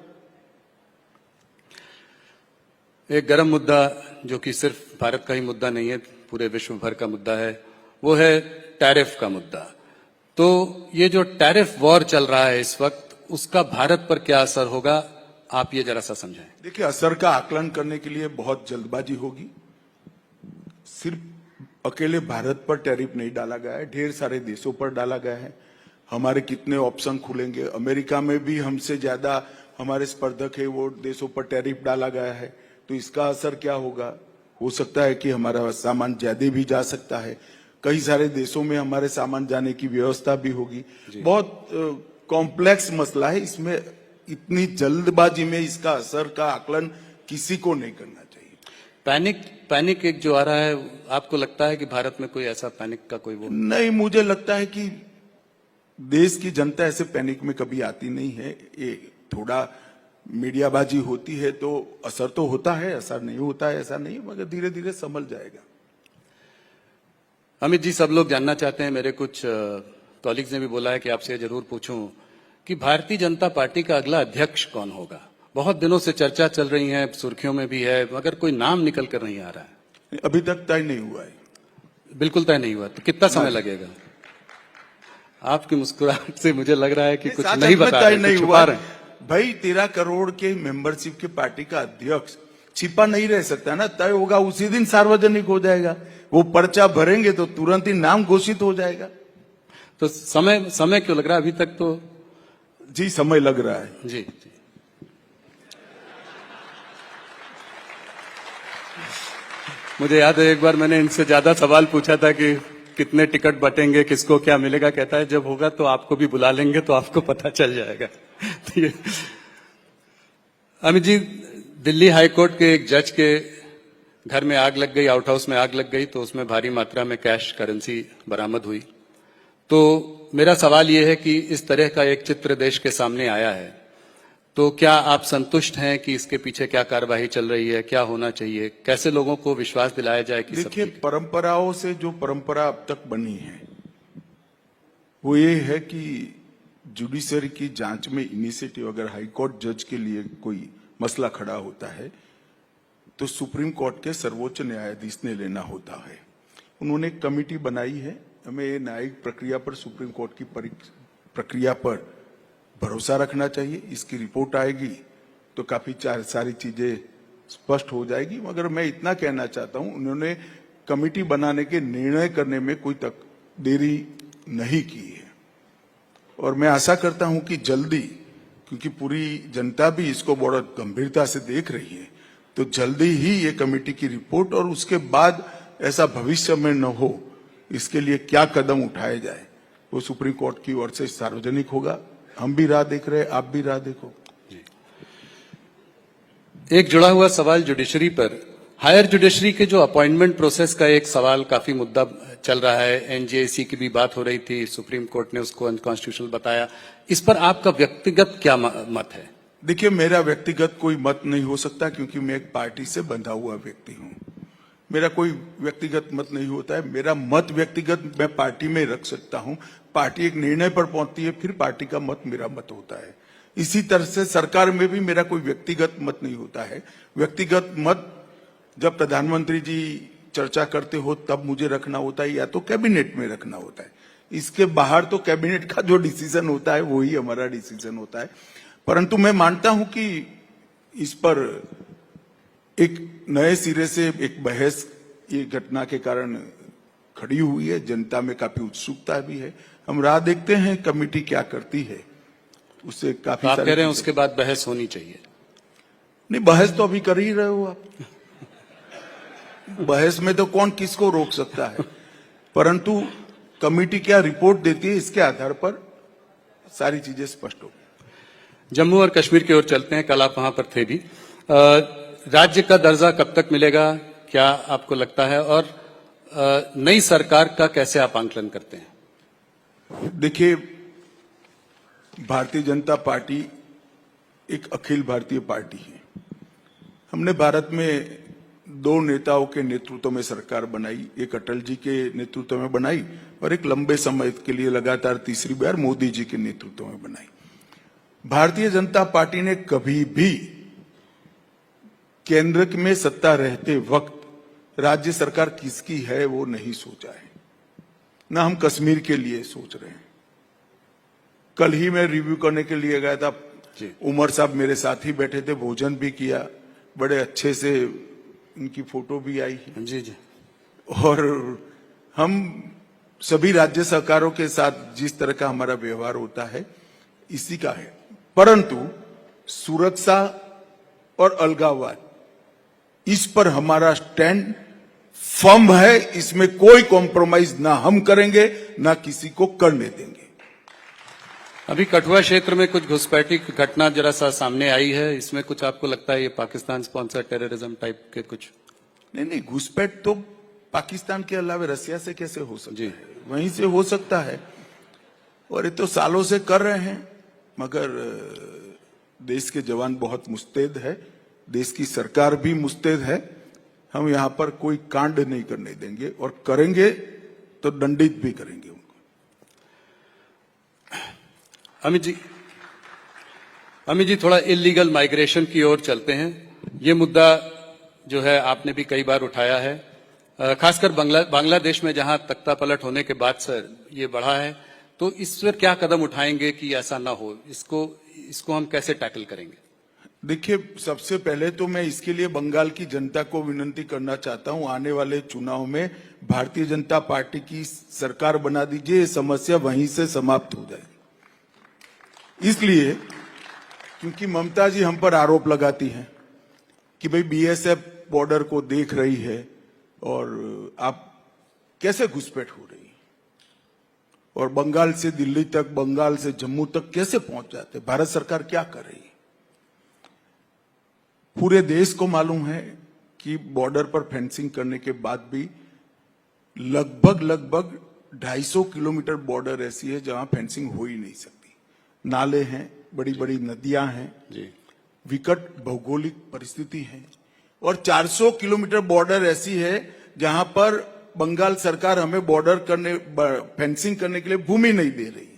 एक गर्म मुद्दा जो कि सिर्फ भारत का ही मुद्दा नहीं है, पूरे विश्व भर का मुद्दा है, वो है टैरिफ का मुद्दा। तो ये जो टैरिफ वॉर चल रहा है इस वक्त, उसका भारत पर क्या असर होगा, आप ये जरा सा समझाएं। देखिए, असर का आकलन करने के लिए बहुत जल्दबाजी होगी। सिर्फ अकेले भारत पर टैरिफ नहीं डाला गया है, ढेर सारे देशों पर डाला गया है। हमारे कितने ऑप्शन खुलेंगे, अमेरिका में भी हमसे ज्यादा हमारे स्पर्धक है, वो देशों पर टैरिफ डाला गया है। तो इसका असर क्या होगा? हो सकता है कि हमारा सामान ज्यादा भी जा सकता है, कई सारे देशों में हमारे सामान जाने की व्यवस्था भी होगी। बहुत कॉम्प्लेक्स मसला है, इसमें इतनी जल्दबाजी में इसका असर का आकलन किसी को नहीं करना चाहिए। पैनिक एक जो आ रहा है, आपको लगता है कि भारत में कोई ऐसा पैनिक का कोई वो? नहीं, मुझे लगता है कि देश की जनता ऐसे पैनिक में कभी आती नहीं है। ये थोड़ा मीडियाबाजी होती है तो असर तो होता है, असर नहीं होता है ऐसा नहीं, मगर धीरे धीरे संभल जाएगा। अमित जी, सब लोग जानना चाहते हैं, मेरे कुछ कॉलीग्स ने भी बोला है कि आपसे जरूर पूछूं कि भारतीय जनता पार्टी का अगला अध्यक्ष कौन होगा। बहुत दिनों से चर्चा चल रही है, सुर्खियों में भी है, मगर कोई नाम निकल कर नहीं आ रहा है। अभी तक तय नहीं हुआ है। बिल्कुल तय नहीं हुआ, तो कितना समय लगेगा? आपकी मुस्कुराहट से मुझे लग रहा है कि कुछ नहीं बता रहे, नहीं कुछ हुआ छुपा रहे हैं। भाई, 13 करोड़ के मेंबरशिप के पार्टी का अध्यक्ष छिपा नहीं रह सकता ना, तय होगा उसी दिन सार्वजनिक हो जाएगा। वो पर्चा भरेंगे तो तुरंत ही नाम घोषित हो जाएगा। तो समय क्यों लग रहा है अभी तक? तो जी, समय लग रहा है। जी। मुझे याद है एक बार मैंने इनसे ज्यादा सवाल पूछा था कि कितने टिकट बटेंगे, किसको क्या मिलेगा। कहता है जब होगा तो आपको भी बुला लेंगे तो आपको पता चल जाएगा। अमित जी, दिल्ली हाई कोर्ट के एक जज के घर में आग लग गई, आउट हाउस में आग लग गई, तो उसमें भारी मात्रा में कैश करेंसी बरामद हुई। तो मेरा सवाल यह है कि इस तरह का एक चित्र देश के सामने आया है, तो क्या आप संतुष्ट हैं कि इसके पीछे क्या कार्यवाही चल रही है, क्या होना चाहिए, कैसे लोगों को विश्वास दिलाया जाए कि देखिए, परंपराओं से जो परंपरा अब तक बनी है वो ये है कि जुडिशरी की जांच में इनिशिएटिव, अगर हाईकोर्ट जज के लिए कोई मसला खड़ा होता है तो सुप्रीम कोर्ट के सर्वोच्च न्यायाधीश ने लेना होता है। उन्होंने एक कमेटी बनाई है। हमें ये न्यायिक प्रक्रिया पर, सुप्रीम कोर्ट की प्रक्रिया पर भरोसा रखना चाहिए। इसकी रिपोर्ट आएगी तो काफी सारी चीजें स्पष्ट हो जाएगी। मगर मैं इतना कहना चाहता हूं, उन्होंने कमेटी बनाने के निर्णय करने में कोई तक देरी नहीं की है और मैं आशा करता हूं कि जल्दी, क्योंकि पूरी जनता भी इसको बहुत गंभीरता से देख रही है, तो जल्दी ही ये कमेटी की रिपोर्ट और उसके बाद ऐसा भविष्य में न हो, इसके लिए क्या कदम उठाए जाए, वो सुप्रीम कोर्ट की ओर से सार्वजनिक होगा। हम भी राह देख रहे हैं, आप भी राह देखो। एक जुड़ा हुआ सवाल जुडिशरी पर, हायर जुडिशरी के जो अपॉइंटमेंट प्रोसेस का एक सवाल काफी मुद्दा चल रहा है। एनजेसी की भी बात हो रही थी, सुप्रीम कोर्ट ने उसको अनकॉन्स्टिट्यूशनल बताया। इस पर आपका व्यक्तिगत क्या मत है? देखिए, मेरा व्यक्तिगत कोई मत नहीं हो सकता, क्योंकि मैं एक पार्टी से बंधा हुआ व्यक्ति हूं। मेरा कोई व्यक्तिगत मत नहीं होता है। मेरा मत व्यक्तिगत मैं पार्टी में रख सकता हूं। पार्टी एक निर्णय पर पहुंचती है, फिर पार्टी का मत मेरा मत होता है। इसी तरह से सरकार में भी मेरा कोई व्यक्तिगत मत नहीं होता है। व्यक्तिगत मत जब प्रधानमंत्री जी चर्चा करते हो तब मुझे रखना होता है, या तो कैबिनेट में रखना होता है। इसके बाहर तो कैबिनेट का जो डिसीजन होता है वही हमारा डिसीजन होता है। परंतु मैं मानता हूं कि इस पर एक नए सिरे से एक बहस ये घटना के कारण खड़ी हुई है। जनता में काफी उत्सुकता भी है। हम राह देखते हैं कमेटी क्या करती है, उससे काफी आप कह रहे हैं उसके बाद बहस होनी चाहिए? नहीं, बहस तो अभी कर ही रहे हो आप। बहस में तो कौन किसको रोक सकता है, परंतु कमेटी क्या रिपोर्ट देती है, इसके आधार पर सारी चीजें स्पष्ट होगी। जम्मू और कश्मीर की ओर चलते हैं। कल आप वहां पर थे भी। राज्य का दर्जा कब तक मिलेगा, क्या आपको लगता है, और नई सरकार का कैसे आप आंकलन करते हैं? देखिए, भारतीय जनता पार्टी एक अखिल भारतीय पार्टी है। हमने भारत में दो नेताओं के नेतृत्व में सरकार बनाई, एक अटल जी के नेतृत्व में बनाई और एक लंबे समय के लिए लगातार तीसरी बार मोदी जी के नेतृत्व में बनाई। भारतीय जनता पार्टी ने कभी भी केंद्र में सत्ता रहते वक्त राज्य सरकार किसकी है वो नहीं सोचा है, ना हम कश्मीर के लिए सोच रहे हैं। कल ही मैं रिव्यू करने के लिए गया था, उमर साहब मेरे साथ ही बैठे थे, भोजन भी किया, बड़े अच्छे से इनकी फोटो भी आई है। जी जी। और हम सभी राज्य सरकारों के साथ जिस तरह का हमारा व्यवहार होता है इसी का है, परंतु सुरक्षा और अलगाववाद इस पर हमारा स्टैंड फर्म है। इसमें कोई कॉम्प्रोमाइज ना हम करेंगे ना किसी को करने देंगे। अभी कठुआ क्षेत्र में कुछ घुसपैठी की घटना जरा सा सामने आई है, इसमें कुछ आपको लगता है ये पाकिस्तान स्पॉन्सर टेररिज्म टाइप के कुछ? नहीं, घुसपैठ तो पाकिस्तान के अलावा रसिया से कैसे हो सकता है, वहीं से हो सकता है। और ये तो सालों से कर रहे हैं, मगर देश के जवान बहुत मुस्तैद है, देश की सरकार भी मुस्तैद है। हम यहां पर कोई कांड नहीं करने देंगे और करेंगे तो दंडित भी करेंगे उनको। अमित जी थोड़ा इलीगल माइग्रेशन की ओर चलते हैं। ये मुद्दा जो है आपने भी कई बार उठाया है, खासकर बांग्लादेश में जहां तख्ता पलट होने के बाद से ये बढ़ा है, तो इस पर क्या कदम उठाएंगे कि ऐसा ना हो? इसको हम कैसे टैकल करेंगे? देखिए, सबसे पहले तो मैं इसके लिए बंगाल की जनता को विनती करना चाहता हूं, आने वाले चुनाव में भारतीय जनता पार्टी की सरकार बना दीजिए, ये समस्या वहीं से समाप्त हो जाए। इसलिए क्योंकि ममता जी हम पर आरोप लगाती हैं कि भाई बीएसएफ बॉर्डर को देख रही है और आप कैसे घुसपैठ हो रही है, और बंगाल से दिल्ली तक, बंगाल से जम्मू तक कैसे पहुंच जाते, भारत सरकार क्या कर रही है। पूरे देश को मालूम है कि बॉर्डर पर फेंसिंग करने के बाद भी लगभग 250 किलोमीटर बॉर्डर ऐसी है जहां फेंसिंग हो ही नहीं सकती। नाले हैं, बड़ी बड़ी नदियां हैं, विकट भौगोलिक परिस्थिति है, और 400 किलोमीटर बॉर्डर ऐसी है जहां पर बंगाल सरकार हमें फेंसिंग करने के लिए भूमि नहीं दे रही।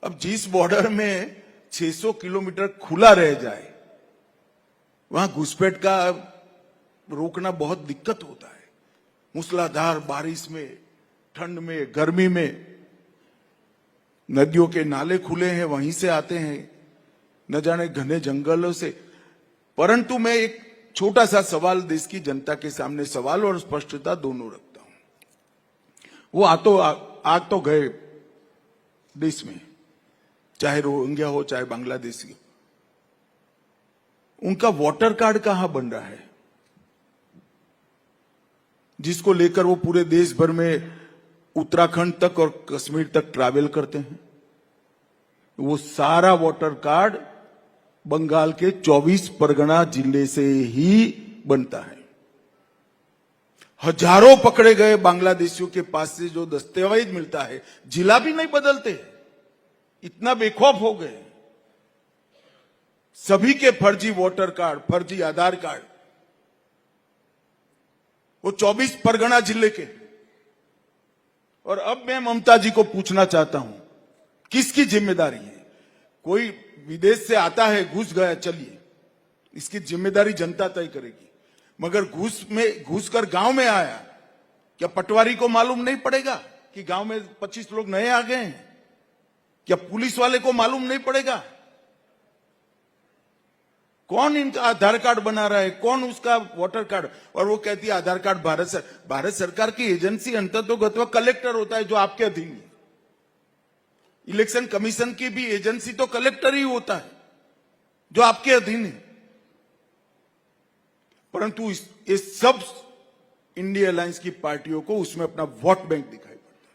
अब जिस बॉर्डर में 600 किलोमीटर खुला रह जाए वहां घुसपैठ का रोकना बहुत दिक्कत होता है। मूसलाधार बारिश में, ठंड में, गर्मी में नदियों के नाले खुले हैं, वहीं से आते हैं, न जाने घने जंगलों से। परंतु मैं एक छोटा सा सवाल देश की जनता के सामने, सवाल और स्पष्टता दोनों रखता हूं। वो आग तो गए देश में, चाहे रोहिंग्या हो चाहे बांग्लादेशी हो, उनका वोटर कार्ड कहां बन रहा है जिसको लेकर वो पूरे देश भर में उत्तराखंड तक और कश्मीर तक ट्रैवल करते हैं। वो सारा वोटर कार्ड बंगाल के 24 परगना जिले से ही बनता है। हजारों पकड़े गए बांग्लादेशियों के पास से जो दस्तावेज मिलता है, जिला भी नहीं बदलते, इतना बेखौफ हो गए। सभी के फर्जी वोटर कार्ड, फर्जी आधार कार्ड, वो 24 परगना जिले के। और अब मैं ममता जी को पूछना चाहता हूं, किसकी जिम्मेदारी है? कोई विदेश से आता है, घुस गया, चलिए, इसकी जिम्मेदारी जनता तय करेगी। मगर घुस कर गांव में आया, क्या पटवारी को मालूम नहीं पड़ेगा कि गांव में 25 लोग नए आ गए हैं? क्या पुलिस वाले को मालूम नहीं पड़ेगा? कौन इनका आधार कार्ड बना रहा है, कौन उसका वोटर कार्ड? और वो कहती है आधार कार्ड भारत सरकार की एजेंसी अंततोगत्वा कलेक्टर होता है जो आपके अधीन है। इलेक्शन कमीशन की भी एजेंसी तो कलेक्टर ही होता है जो आपके अधीन है। परंतु ये सब इंडिया अलायंस की पार्टियों को उसमें अपना वोट बैंक दिखाई पड़ता है।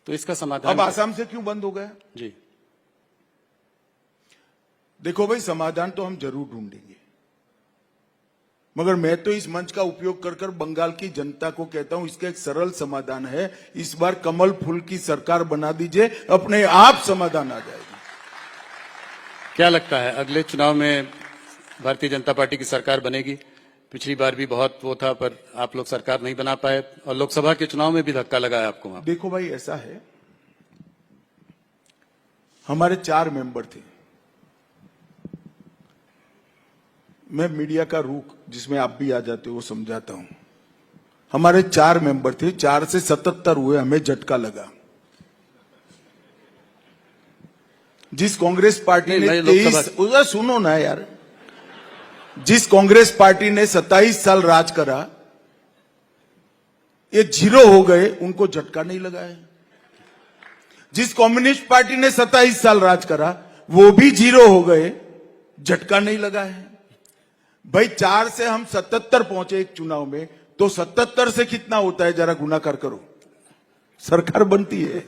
तो इसका समाधान अब आसाम से क्यों बंद हो गया? जी, देखो भाई, समाधान तो हम जरूर ढूंढेंगे, मगर मैं तो इस मंच का उपयोग कर कर बंगाल की जनता को कहता हूं, इसका एक सरल समाधान है। इस बार कमल फूल की सरकार बना दीजिए, अपने आप समाधान आ जाएगा। क्या लगता है अगले चुनाव में भारतीय जनता पार्टी की सरकार बनेगी? पिछली बार भी बहुत वो था, पर आप लोग सरकार नहीं बना पाए और लोकसभा के चुनाव में भी धक्का लगा है आपको वहां। देखो भाई, ऐसा है, हमारे 4 मेंबर थे। मैं मीडिया का रुख, जिसमें आप भी आ जाते हो, वो समझाता हूं। हमारे 4 मेंबर थे, 4 से 77 हुए, हमें झटका लगा। जिस कांग्रेस पार्टी ने 23, सुनो ना यार, जिस कांग्रेस पार्टी ने 27 साल राज करा, ये 0 हो गए, उनको झटका नहीं लगा है। जिस कम्युनिस्ट पार्टी ने 27 साल राज करा, वो भी 0 हो गए, झटका नहीं लगा है। भाई 4 से हम 77 पहुंचे एक चुनाव में, तो 77 से कितना होता है, जरा गुणाकार करो। सरकार बनती है,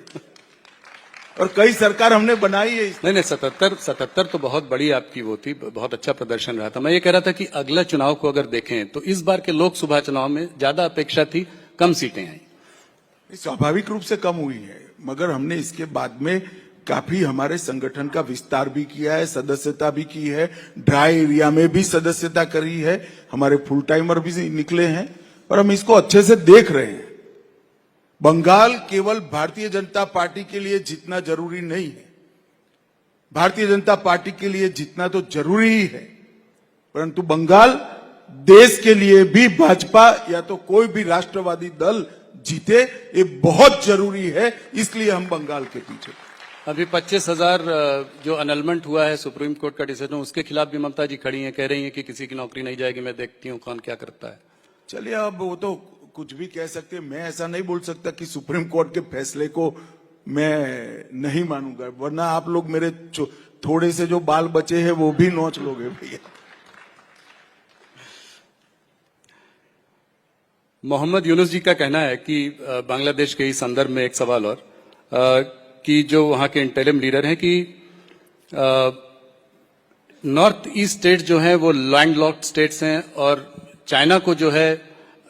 और कई सरकार हमने बनाई है। नहीं 77 तो बहुत बड़ी आपकी वो थी, बहुत अच्छा प्रदर्शन रहा था। मैं ये कह रहा था कि अगला चुनाव को अगर देखें तो इस बार के लोकसभा चुनाव में ज्यादा अपेक्षा थी, कम सीटें आई। स्वाभाविक रूप से कम हुई है, मगर हमने इसके बाद में काफी हमारे संगठन का विस्तार भी किया है, सदस्यता भी की है, ड्राई एरिया में भी सदस्यता करी है, हमारे फुल टाइमर भी निकले हैं, और हम इसको अच्छे से देख रहे हैं। बंगाल केवल भारतीय जनता पार्टी के लिए जीतना जरूरी नहीं है, भारतीय जनता पार्टी के लिए जीतना तो जरूरी ही है, परंतु बंगाल देश के लिए भी भाजपा या तो कोई भी राष्ट्रवादी दल जीते, ये बहुत जरूरी है। इसलिए हम बंगाल के पीछे। अभी 25,000 जो अनलमेंट हुआ है सुप्रीम कोर्ट का डिसीजन, उसके खिलाफ भी ममता जी खड़ी हैं, कह रही हैं कि किसी की नौकरी नहीं जाएगी, मैं देखती हूँ कौन क्या करता है। चलिए, अब वो तो कुछ भी कह सकते हैं, मैं ऐसा नहीं बोल सकता कि सुप्रीम कोर्ट के फैसले को मैं नहीं मानूंगा, वरना आप लोग मेरे थोड़े से जो बाल बचे हैं वो भी नोच लोगे भैया। मोहम्मद यूनुस जी का कहना है कि बांग्लादेश के इस संदर्भ में एक सवाल और कि जो वहां के इंटरिम लीडर हैं कि नॉर्थ ईस्ट स्टेट जो है वो लैंडलॉक्ड स्टेट्स हैं, और चाइना को जो है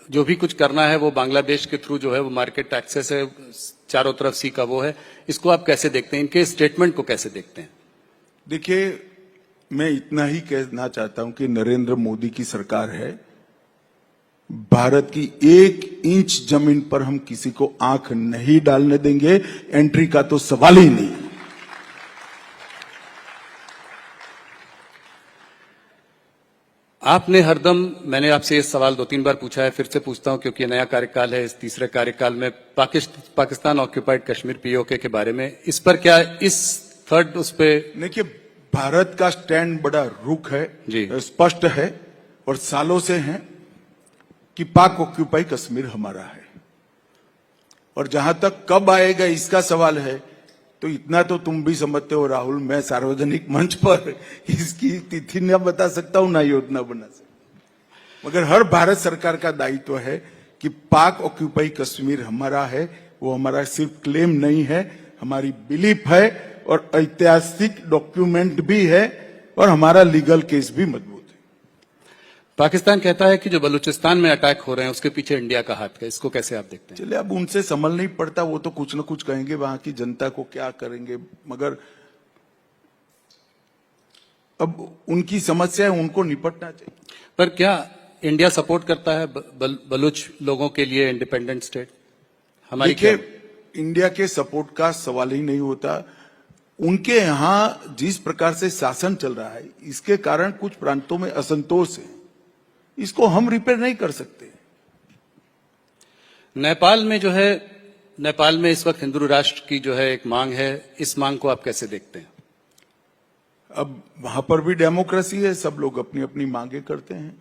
जो भी कुछ करना है वो बांग्लादेश के थ्रू जो है वो मार्केट एक्सेस है, चारों तरफ सी का वो है। इसको आप कैसे देखते हैं, इनके स्टेटमेंट को कैसे देखते हैं? देखिए, मैं इतना ही कहना चाहता हूं कि नरेंद्र मोदी की सरकार है, भारत की 1 इंच जमीन पर हम किसी को आंख नहीं डालने देंगे, एंट्री का तो सवाल ही नहीं। आपने हरदम, मैंने आपसे ये सवाल 2-3 बार पूछा है, फिर से पूछता हूं क्योंकि नया कार्यकाल है, इस तीसरे कार्यकाल में पाकिस्तान ऑक्यूपाइड कश्मीर पीओके के बारे में, इस पर क्या इस थर्ड उस पे? देखिए, भारत का स्टैंड बड़ा रुख है जी, स्पष्ट है, और सालों से है कि पाक ऑक्यूपाई कश्मीर हमारा है, और जहां तक कब आएगा इसका सवाल है, तो इतना तो तुम भी समझते हो राहुल, मैं सार्वजनिक मंच पर इसकी तिथि न बता सकता हूं, ना योजना बना सकता, मगर हर भारत सरकार का दायित्व है कि पाक ऑक्यूपाई कश्मीर हमारा है। वो हमारा सिर्फ क्लेम नहीं है, हमारी बिलीफ है, और ऐतिहासिक डॉक्यूमेंट भी है, और हमारा लीगल केस भी मजबूत है। पाकिस्तान कहता है कि जो बलूचिस्तान में अटैक हो रहे हैं उसके पीछे इंडिया का हाथ है, इसको कैसे आप देखते हैं? चलिए, अब उनसे संभल नहीं पड़ता, वो तो कुछ न कुछ कहेंगे, वहां की जनता को क्या करेंगे, मगर अब उनकी समस्या है, उनको निपटना चाहिए। पर क्या इंडिया सपोर्ट करता है बलूच लोगों के लिए इंडिपेंडेंट स्टेट? हमारी इंडिया के सपोर्ट का सवाल ही नहीं होता। उनके यहां जिस प्रकार से शासन चल रहा है, इसके कारण कुछ प्रांतों में असंतोष है, इसको हम रिपेयर नहीं कर सकते। नेपाल में जो है, नेपाल में इस वक्त हिंदू राष्ट्र की जो है एक मांग है, इस मांग को आप कैसे देखते हैं? अब वहां पर भी डेमोक्रेसी है, सब लोग अपनी अपनी मांगे करते हैं।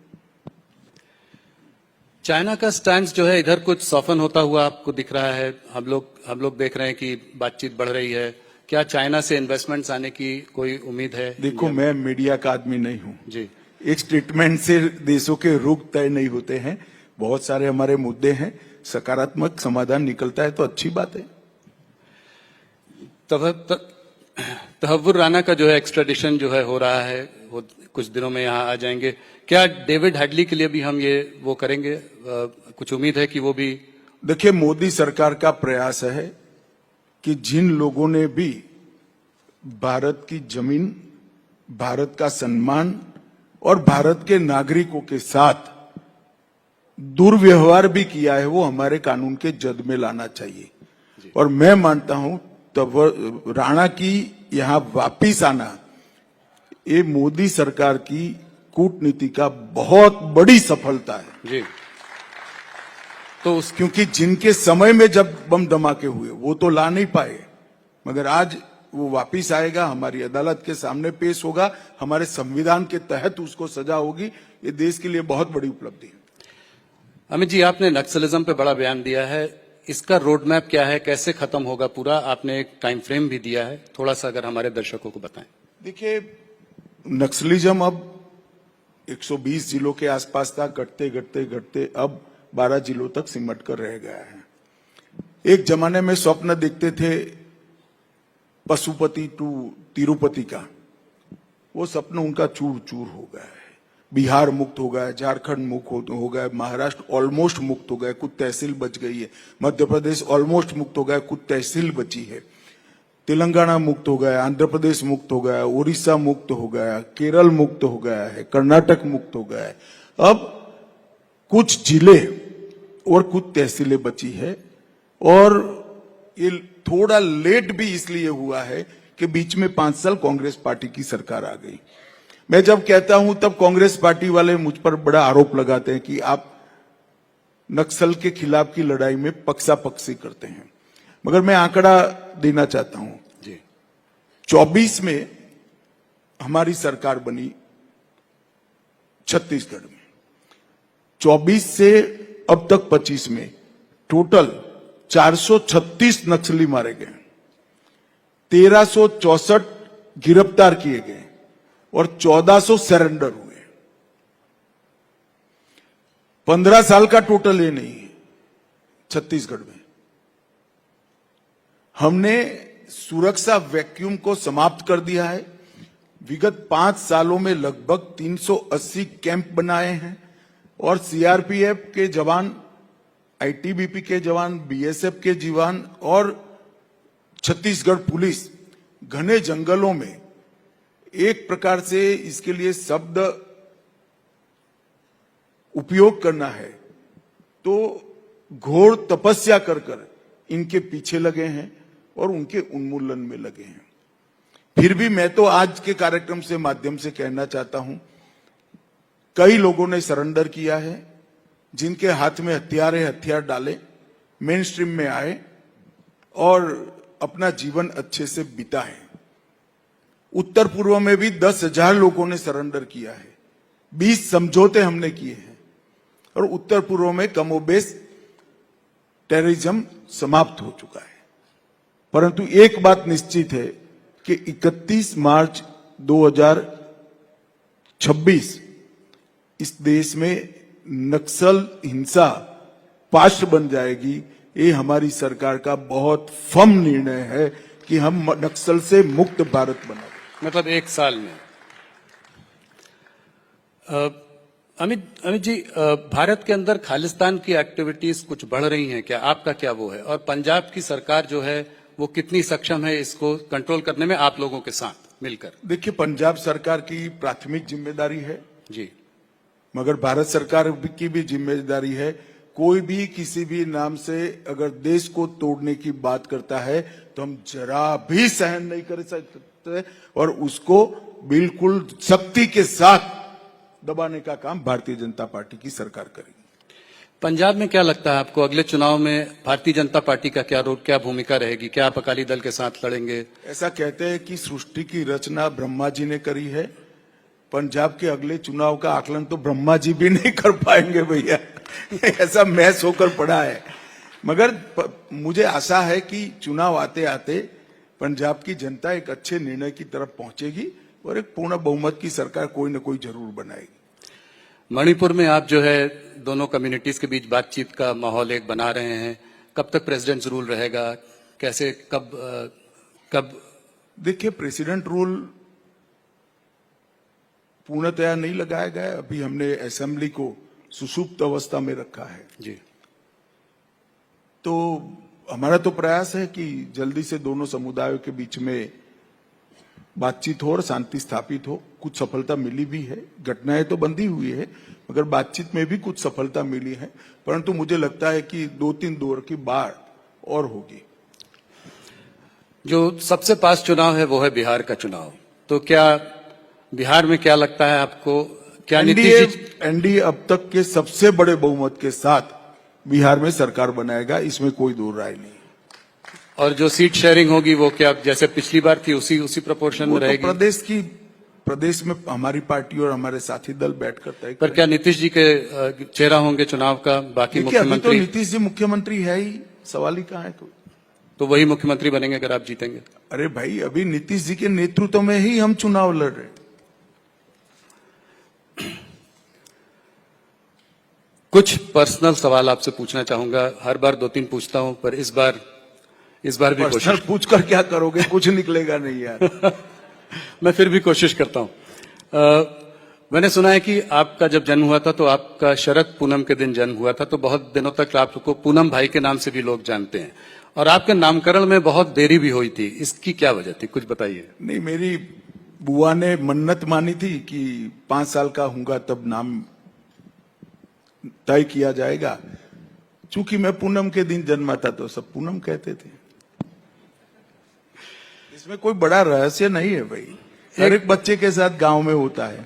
चाइना का स्टैंड जो है इधर कुछ सॉफन होता हुआ आपको दिख रहा है, हम लोग देख रहे हैं कि बातचीत बढ़ रही है, क्या चाइना से इन्वेस्टमेंट्स आने की कोई उम्मीद है? देखो, मैं मीडिया का आदमी नहीं हूं जी, एक स्टेटमेंट से देशों के रुख तय नहीं होते हैं, बहुत सारे हमारे मुद्दे हैं, सकारात्मक समाधान निकलता है तो अच्छी बात है। तब तहव्वुर राणा का जो है एक्स्ट्राडिशन जो है हो रहा है, वो कुछ दिनों में यहाँ आ जाएंगे। क्या डेविड हेडली के लिए भी हम ये वो करेंगे? कुछ उम्मीद है कि वो भी? देखिए, मोदी सरकार का प्रयास है कि जिन लोगों ने भी भारत की जमीन, भारत का सम्मान और भारत के नागरिकों के साथ दुर्व्यवहार भी किया है, वो हमारे कानून के जद में लाना चाहिए। और मैं मानता हूं तब राणा की यहां वापिस आना, ये मोदी सरकार की कूटनीति का बहुत बड़ी सफलता है जी। तो क्योंकि जिनके समय में जब बम धमाके हुए वो तो ला नहीं पाए, मगर आज वो वापिस आएगा, हमारी अदालत के सामने पेश होगा, हमारे संविधान के तहत उसको सजा होगी। ये देश के लिए बहुत बड़ी उपलब्धि है। अमित जी, आपने नक्सलिज्म पे बड़ा बयान दिया है, इसका रोड मैप क्या है, कैसे खत्म होगा पूरा? आपने एक टाइम फ्रेम भी दिया है, थोड़ा सा अगर हमारे दर्शकों को बताएं। देखिए, नक्सलिज्म अब 120 जिलों के आसपास था, घटते घटते घटते अब 12 जिलों तक सिमट कर रह गया है। एक जमाने में स्वप्न देखते थे पशुपति टू तिरुपति का, वो सपना उनका चूर चूर हो गया है। बिहार मुक्त हो गया, झारखंड मुक्त हो गया, महाराष्ट्र ऑलमोस्ट मुक्त हो गया, कुछ तहसील बच गई है, मध्य प्रदेश ऑलमोस्ट मुक्त हो गया, कुछ तहसील बची है, तेलंगाना मुक्त हो गया, आंध्र प्रदेश मुक्त हो गया, उड़ीसा मुक्त हो गया, केरल मुक्त हो गया है, कर्नाटक मुक्त हो गया है। अब कुछ जिले और कुछ तहसीलें बची है, और ये थोड़ा लेट भी इसलिए हुआ है कि बीच में 5 साल कांग्रेस पार्टी की सरकार आ गई। मैं जब कहता हूं तब कांग्रेस पार्टी वाले मुझ पर बड़ा आरोप लगाते हैं कि आप नक्सल के खिलाफ की लड़ाई में पक्षापक्षी करते हैं, मगर मैं आंकड़ा देना चाहता हूं जी। 24 में हमारी सरकार बनी छत्तीसगढ़ में, 24 से अब तक 25 में टोटल 436 नक्सली मारे गए, 1364 गिरफ्तार किए गए और 1400 सरेंडर हुए। 15 साल का टोटल ये नहीं है। छत्तीसगढ़ में हमने सुरक्षा वैक्यूम को समाप्त कर दिया है। विगत 5 सालों में लगभग 380 कैंप बनाए हैं और सीआरपीएफ के जवान, आईटीबीपी के जवान, बीएसएफ के जवान और छत्तीसगढ़ पुलिस घने जंगलों में, एक प्रकार से इसके लिए शब्द उपयोग करना है तो घोर तपस्या कर कर इनके पीछे लगे हैं और उनके उन्मूलन में लगे हैं। फिर भी मैं तो आज के कार्यक्रम से माध्यम से कहना चाहता हूं, कई लोगों ने सरेंडर किया है, जिनके हाथ में हथियार डाले, मेन स्ट्रीम में आए और अपना जीवन अच्छे से बिताए। उत्तर पूर्व में भी 10,000 लोगों ने सरेंडर किया है, 20 समझौते हमने किए हैं और उत्तर पूर्व में कमोबेश टेररिज्म समाप्त हो चुका है। परंतु एक बात निश्चित है कि 31 मार्च 2026 इस देश में नक्सल हिंसा पाश बन जाएगी। ये हमारी सरकार का बहुत फर्म निर्णय है कि हम नक्सल से मुक्त भारत बनाएं। मतलब 1 साल में। अमित जी, भारत के अंदर खालिस्तान की एक्टिविटीज कुछ बढ़ रही हैं क्या? आपका क्या वो है? और पंजाब की सरकार जो है वो कितनी सक्षम है इसको कंट्रोल करने में आप लोगों के साथ मिलकर? देखिए, पंजाब सरकार की प्राथमिक जिम्मेदारी है जी, मगर भारत सरकार की भी जिम्मेदारी है। कोई भी किसी भी नाम से अगर देश को तोड़ने की बात करता है तो हम जरा भी सहन नहीं कर सकते और उसको बिल्कुल सख्ती के साथ दबाने का काम भारतीय जनता पार्टी की सरकार करेगी। पंजाब में क्या लगता है आपको, अगले चुनाव में भारतीय जनता पार्टी का क्या भूमिका रहेगी? क्या आप अकाली दल के साथ लड़ेंगे? ऐसा कहते हैं कि सृष्टि की रचना ब्रह्मा जी ने करी है, पंजाब के अगले चुनाव का आकलन तो ब्रह्मा जी भी नहीं कर पाएंगे भैया। ऐसा मैच होकर पड़ा है। मगर मुझे आशा है कि चुनाव आते आते पंजाब की जनता एक अच्छे निर्णय की तरफ पहुंचेगी और एक पूर्ण बहुमत की सरकार कोई न कोई जरूर बनाएगी। मणिपुर में आप जो है दोनों कम्युनिटीज के बीच बातचीत का माहौल एक बना रहे हैं, कब तक प्रेसिडेंट्स रूल रहेगा? कैसे कब देखिए, प्रेसिडेंट रूल पूर्णतया नहीं लगाया गया। अभी हमने असेंबली को सुषुप्त अवस्था में रखा है। जी। तो हमारा तो प्रयास है कि जल्दी से दोनों समुदायों के बीच में बातचीत हो और शांति स्थापित हो। कुछ सफलता मिली भी है, घटनाएं तो बंदी हुई है, मगर बातचीत में भी कुछ सफलता मिली है। परंतु मुझे लगता है कि 2-3 दौर की बाढ़ और होगी। जो सबसे पास चुनाव है वो है बिहार का चुनाव। तो क्या बिहार में क्या लगता है आपको, क्या नीतीश जी एनडीए अब तक के सबसे बड़े बहुमत के साथ बिहार में सरकार बनाएगा, इसमें कोई दो राय नहीं। और जो सीट शेयरिंग होगी वो क्या जैसे पिछली बार थी उसी प्रोपोर्शन में वो तो रहेगी? प्रदेश में हमारी पार्टी और हमारे साथी दल बैठकर तय पर क्या नीतीश जी के चेहरा होंगे चुनाव का? बाकी देखिए, अभी तो मुख्यमंत्री नीतीश जी मुख्यमंत्री है ही, सवाल ही कहाँ है कोई। तो वही मुख्यमंत्री बनेंगे अगर आप जीतेंगे? अरे भाई, अभी नीतीश जी के नेतृत्व में ही हम चुनाव लड़ रहे हैं। कुछ पर्सनल सवाल आपसे पूछना चाहूंगा। हर बार 2-3 पूछता हूं, पर इस बार भी कोशिश पूछकर क्या करोगे, कुछ निकलेगा नहीं यार। मैं फिर भी कोशिश करता हूं। मैंने सुना है कि आपका जब जन्म हुआ था तो आपका शरद पूनम के दिन जन्म हुआ था, तो बहुत दिनों तक आपको पूनम भाई के नाम से भी लोग जानते हैं, और आपके नामकरण में बहुत देरी भी हुई थी। इसकी क्या वजह थी, कुछ बताइए। नहीं, मेरी बुआ ने मन्नत मानी थी कि 5 साल का हूंगा तब नाम तय किया जाएगा। चूंकि मैं पूनम के दिन जन्मा था तो सब पूनम कहते थे। इसमें कोई बड़ा रहस्य नहीं है भाई, हर एक बच्चे के साथ गांव में होता है।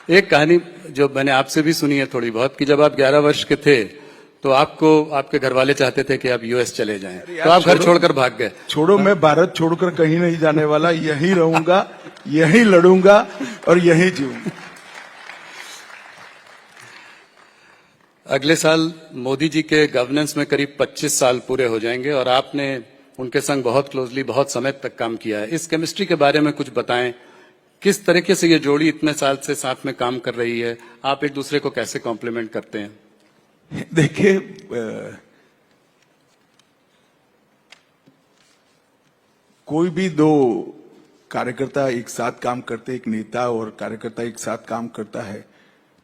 एक कहानी जो मैंने आपसे भी सुनी है थोड़ी बहुत, कि जब आप 11 वर्ष के थे तो आपको आपके घर वाले चाहते थे कि आप यूएस चले जाएं, तो आप घर छोड़कर भाग गए। छोड़ो, मैं भारत छोड़कर कहीं नहीं जाने वाला, यहीं रहूंगा, यहीं लड़ूंगा और यहीं जीऊंगा। अगले साल मोदी जी के गवर्नेंस में करीब 25 साल पूरे हो जाएंगे, और आपने उनके संग बहुत क्लोजली बहुत समय तक काम किया है। इस केमिस्ट्री के बारे में कुछ बताएं। किस तरीके से ये जोड़ी इतने साल से साथ में काम कर रही है? आप एक दूसरे को कैसे कॉम्प्लीमेंट करते हैं? देखिए, कोई भी दो कार्यकर्ता एक साथ काम करते, एक नेता और कार्यकर्ता एक साथ काम करता है,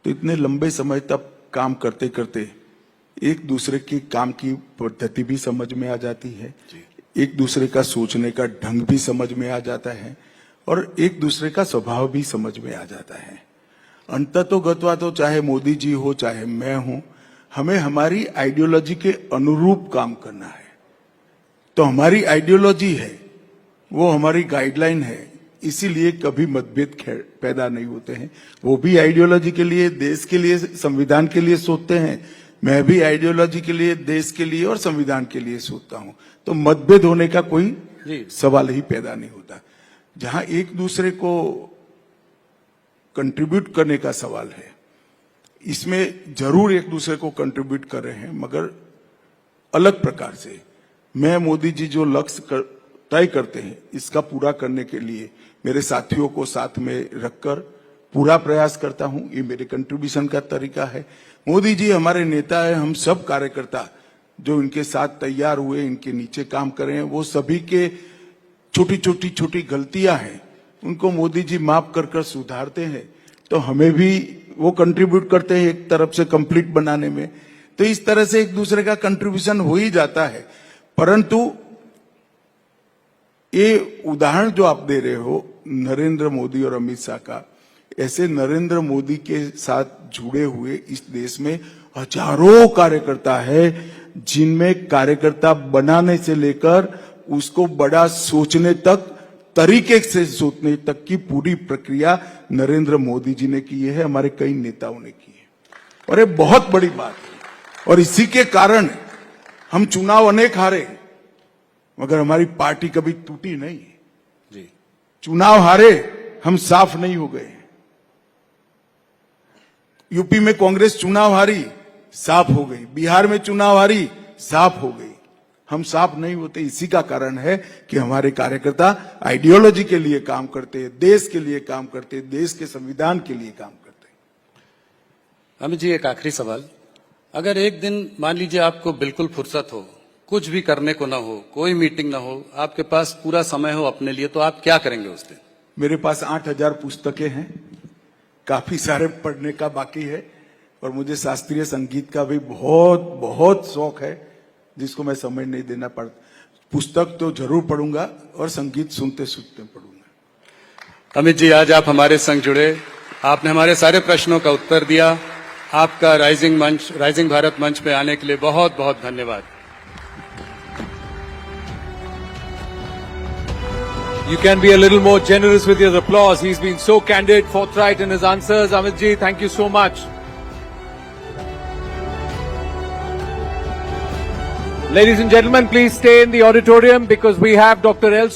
तो इतने लंबे समय तक काम करते करते एक दूसरे की काम की पद्धति भी समझ में आ जाती है, एक दूसरे का सोचने का ढंग भी समझ में आ जाता है, और एक दूसरे का स्वभाव भी समझ में आ जाता है। अंततोगत्वा तो चाहे मोदी जी हो चाहे मैं हूं, हमें हमारी आइडियोलॉजी के अनुरूप काम करना है। तो हमारी आइडियोलॉजी है, वो हमारी गाइडलाइन है, इसीलिए कभी मतभेद पैदा नहीं होते हैं। वो भी आइडियोलॉजी के लिए, देश के लिए, संविधान के लिए सोचते हैं, मैं भी आइडियोलॉजी के लिए, देश के लिए और संविधान के लिए सोचता हूं। तो मतभेद होने का कोई सवाल ही पैदा नहीं होता। जहां एक दूसरे को कंट्रीब्यूट करने का सवाल है, इसमें जरूर एक दूसरे को कंट्रीब्यूट कर रहे हैं, मगर अलग प्रकार से। मैं मोदी जी जो लक्ष्य तय करते हैं, इसका पूरा करने के लिए मेरे साथियों को साथ में रखकर पूरा प्रयास करता हूं। ये मेरे कंट्रीब्यूशन का तरीका है। मोदी जी हमारे नेता है, हम सब कार्यकर्ता जो इनके साथ तैयार हुए, इनके नीचे काम कर रहे हैं, वो सभी के छोटी गलतियां हैं, उनको मोदी जी माफ कर सुधारते हैं। तो हमें भी वो कंट्रीब्यूट करते हैं एक तरफ से कंप्लीट बनाने में। तो इस तरह से एक दूसरे का कंट्रीब्यूशन हो ही जाता है। परंतु ये उदाहरण जो आप दे रहे हो नरेंद्र मोदी और अमित शाह का, ऐसे नरेंद्र मोदी के साथ जुड़े हुए इस देश में हजारों कार्यकर्ता है, जिनमें कार्यकर्ता बनाने से लेकर उसको बड़ा सोचने तक, तरीके से सोचने तक की पूरी प्रक्रिया नरेंद्र मोदी जी ने की है, हमारे कई नेताओं ने की है, और ये बहुत बड़ी बात है। और इसी के कारण हम चुनाव अनेक हारे, मगर हमारी पार्टी कभी टूटी नहीं जी। चुनाव हारे, हम साफ नहीं हो गए। यूपी में कांग्रेस चुनाव हारी, साफ हो गई। बिहार में चुनाव हारी, साफ हो गई। हम साफ नहीं होते, इसी का कारण है कि हमारे कार्यकर्ता आइडियोलॉजी के लिए काम करते हैं, देश के लिए काम करते हैं, देश के संविधान के लिए काम करते हैं। अमित जी, एक आखिरी सवाल। अगर एक दिन मान लीजिए आपको बिल्कुल फुर्सत हो, कुछ भी करने को ना हो, कोई मीटिंग ना हो, आपके पास पूरा समय हो अपने लिए, तो आप क्या करेंगे उस दिन? मेरे पास 8000 पुस्तकें हैं, काफी सारे पढ़ने का बाकी है, और मुझे शास्त्रीय संगीत का भी बहुत बहुत शौक है, जिसको मैं समय नहीं देना पड़ता। पुस्तक तो जरूर पढ़ूंगा और संगीत सुनते सुनते पढ़ूंगा। अमित जी, आज आप हमारे संग जुड़े, आपने हमारे सारे प्रश्नों का उत्तर दिया। आपका राइजिंग भारत मंच पे आने के लिए बहुत बहुत धन्यवाद। You can be a little more generous with your applause. He's been so candid, forthright in his answers. Amit ji, thank you so much. Ladies and gentlemen, please stay in the auditorium because we have Dr. L.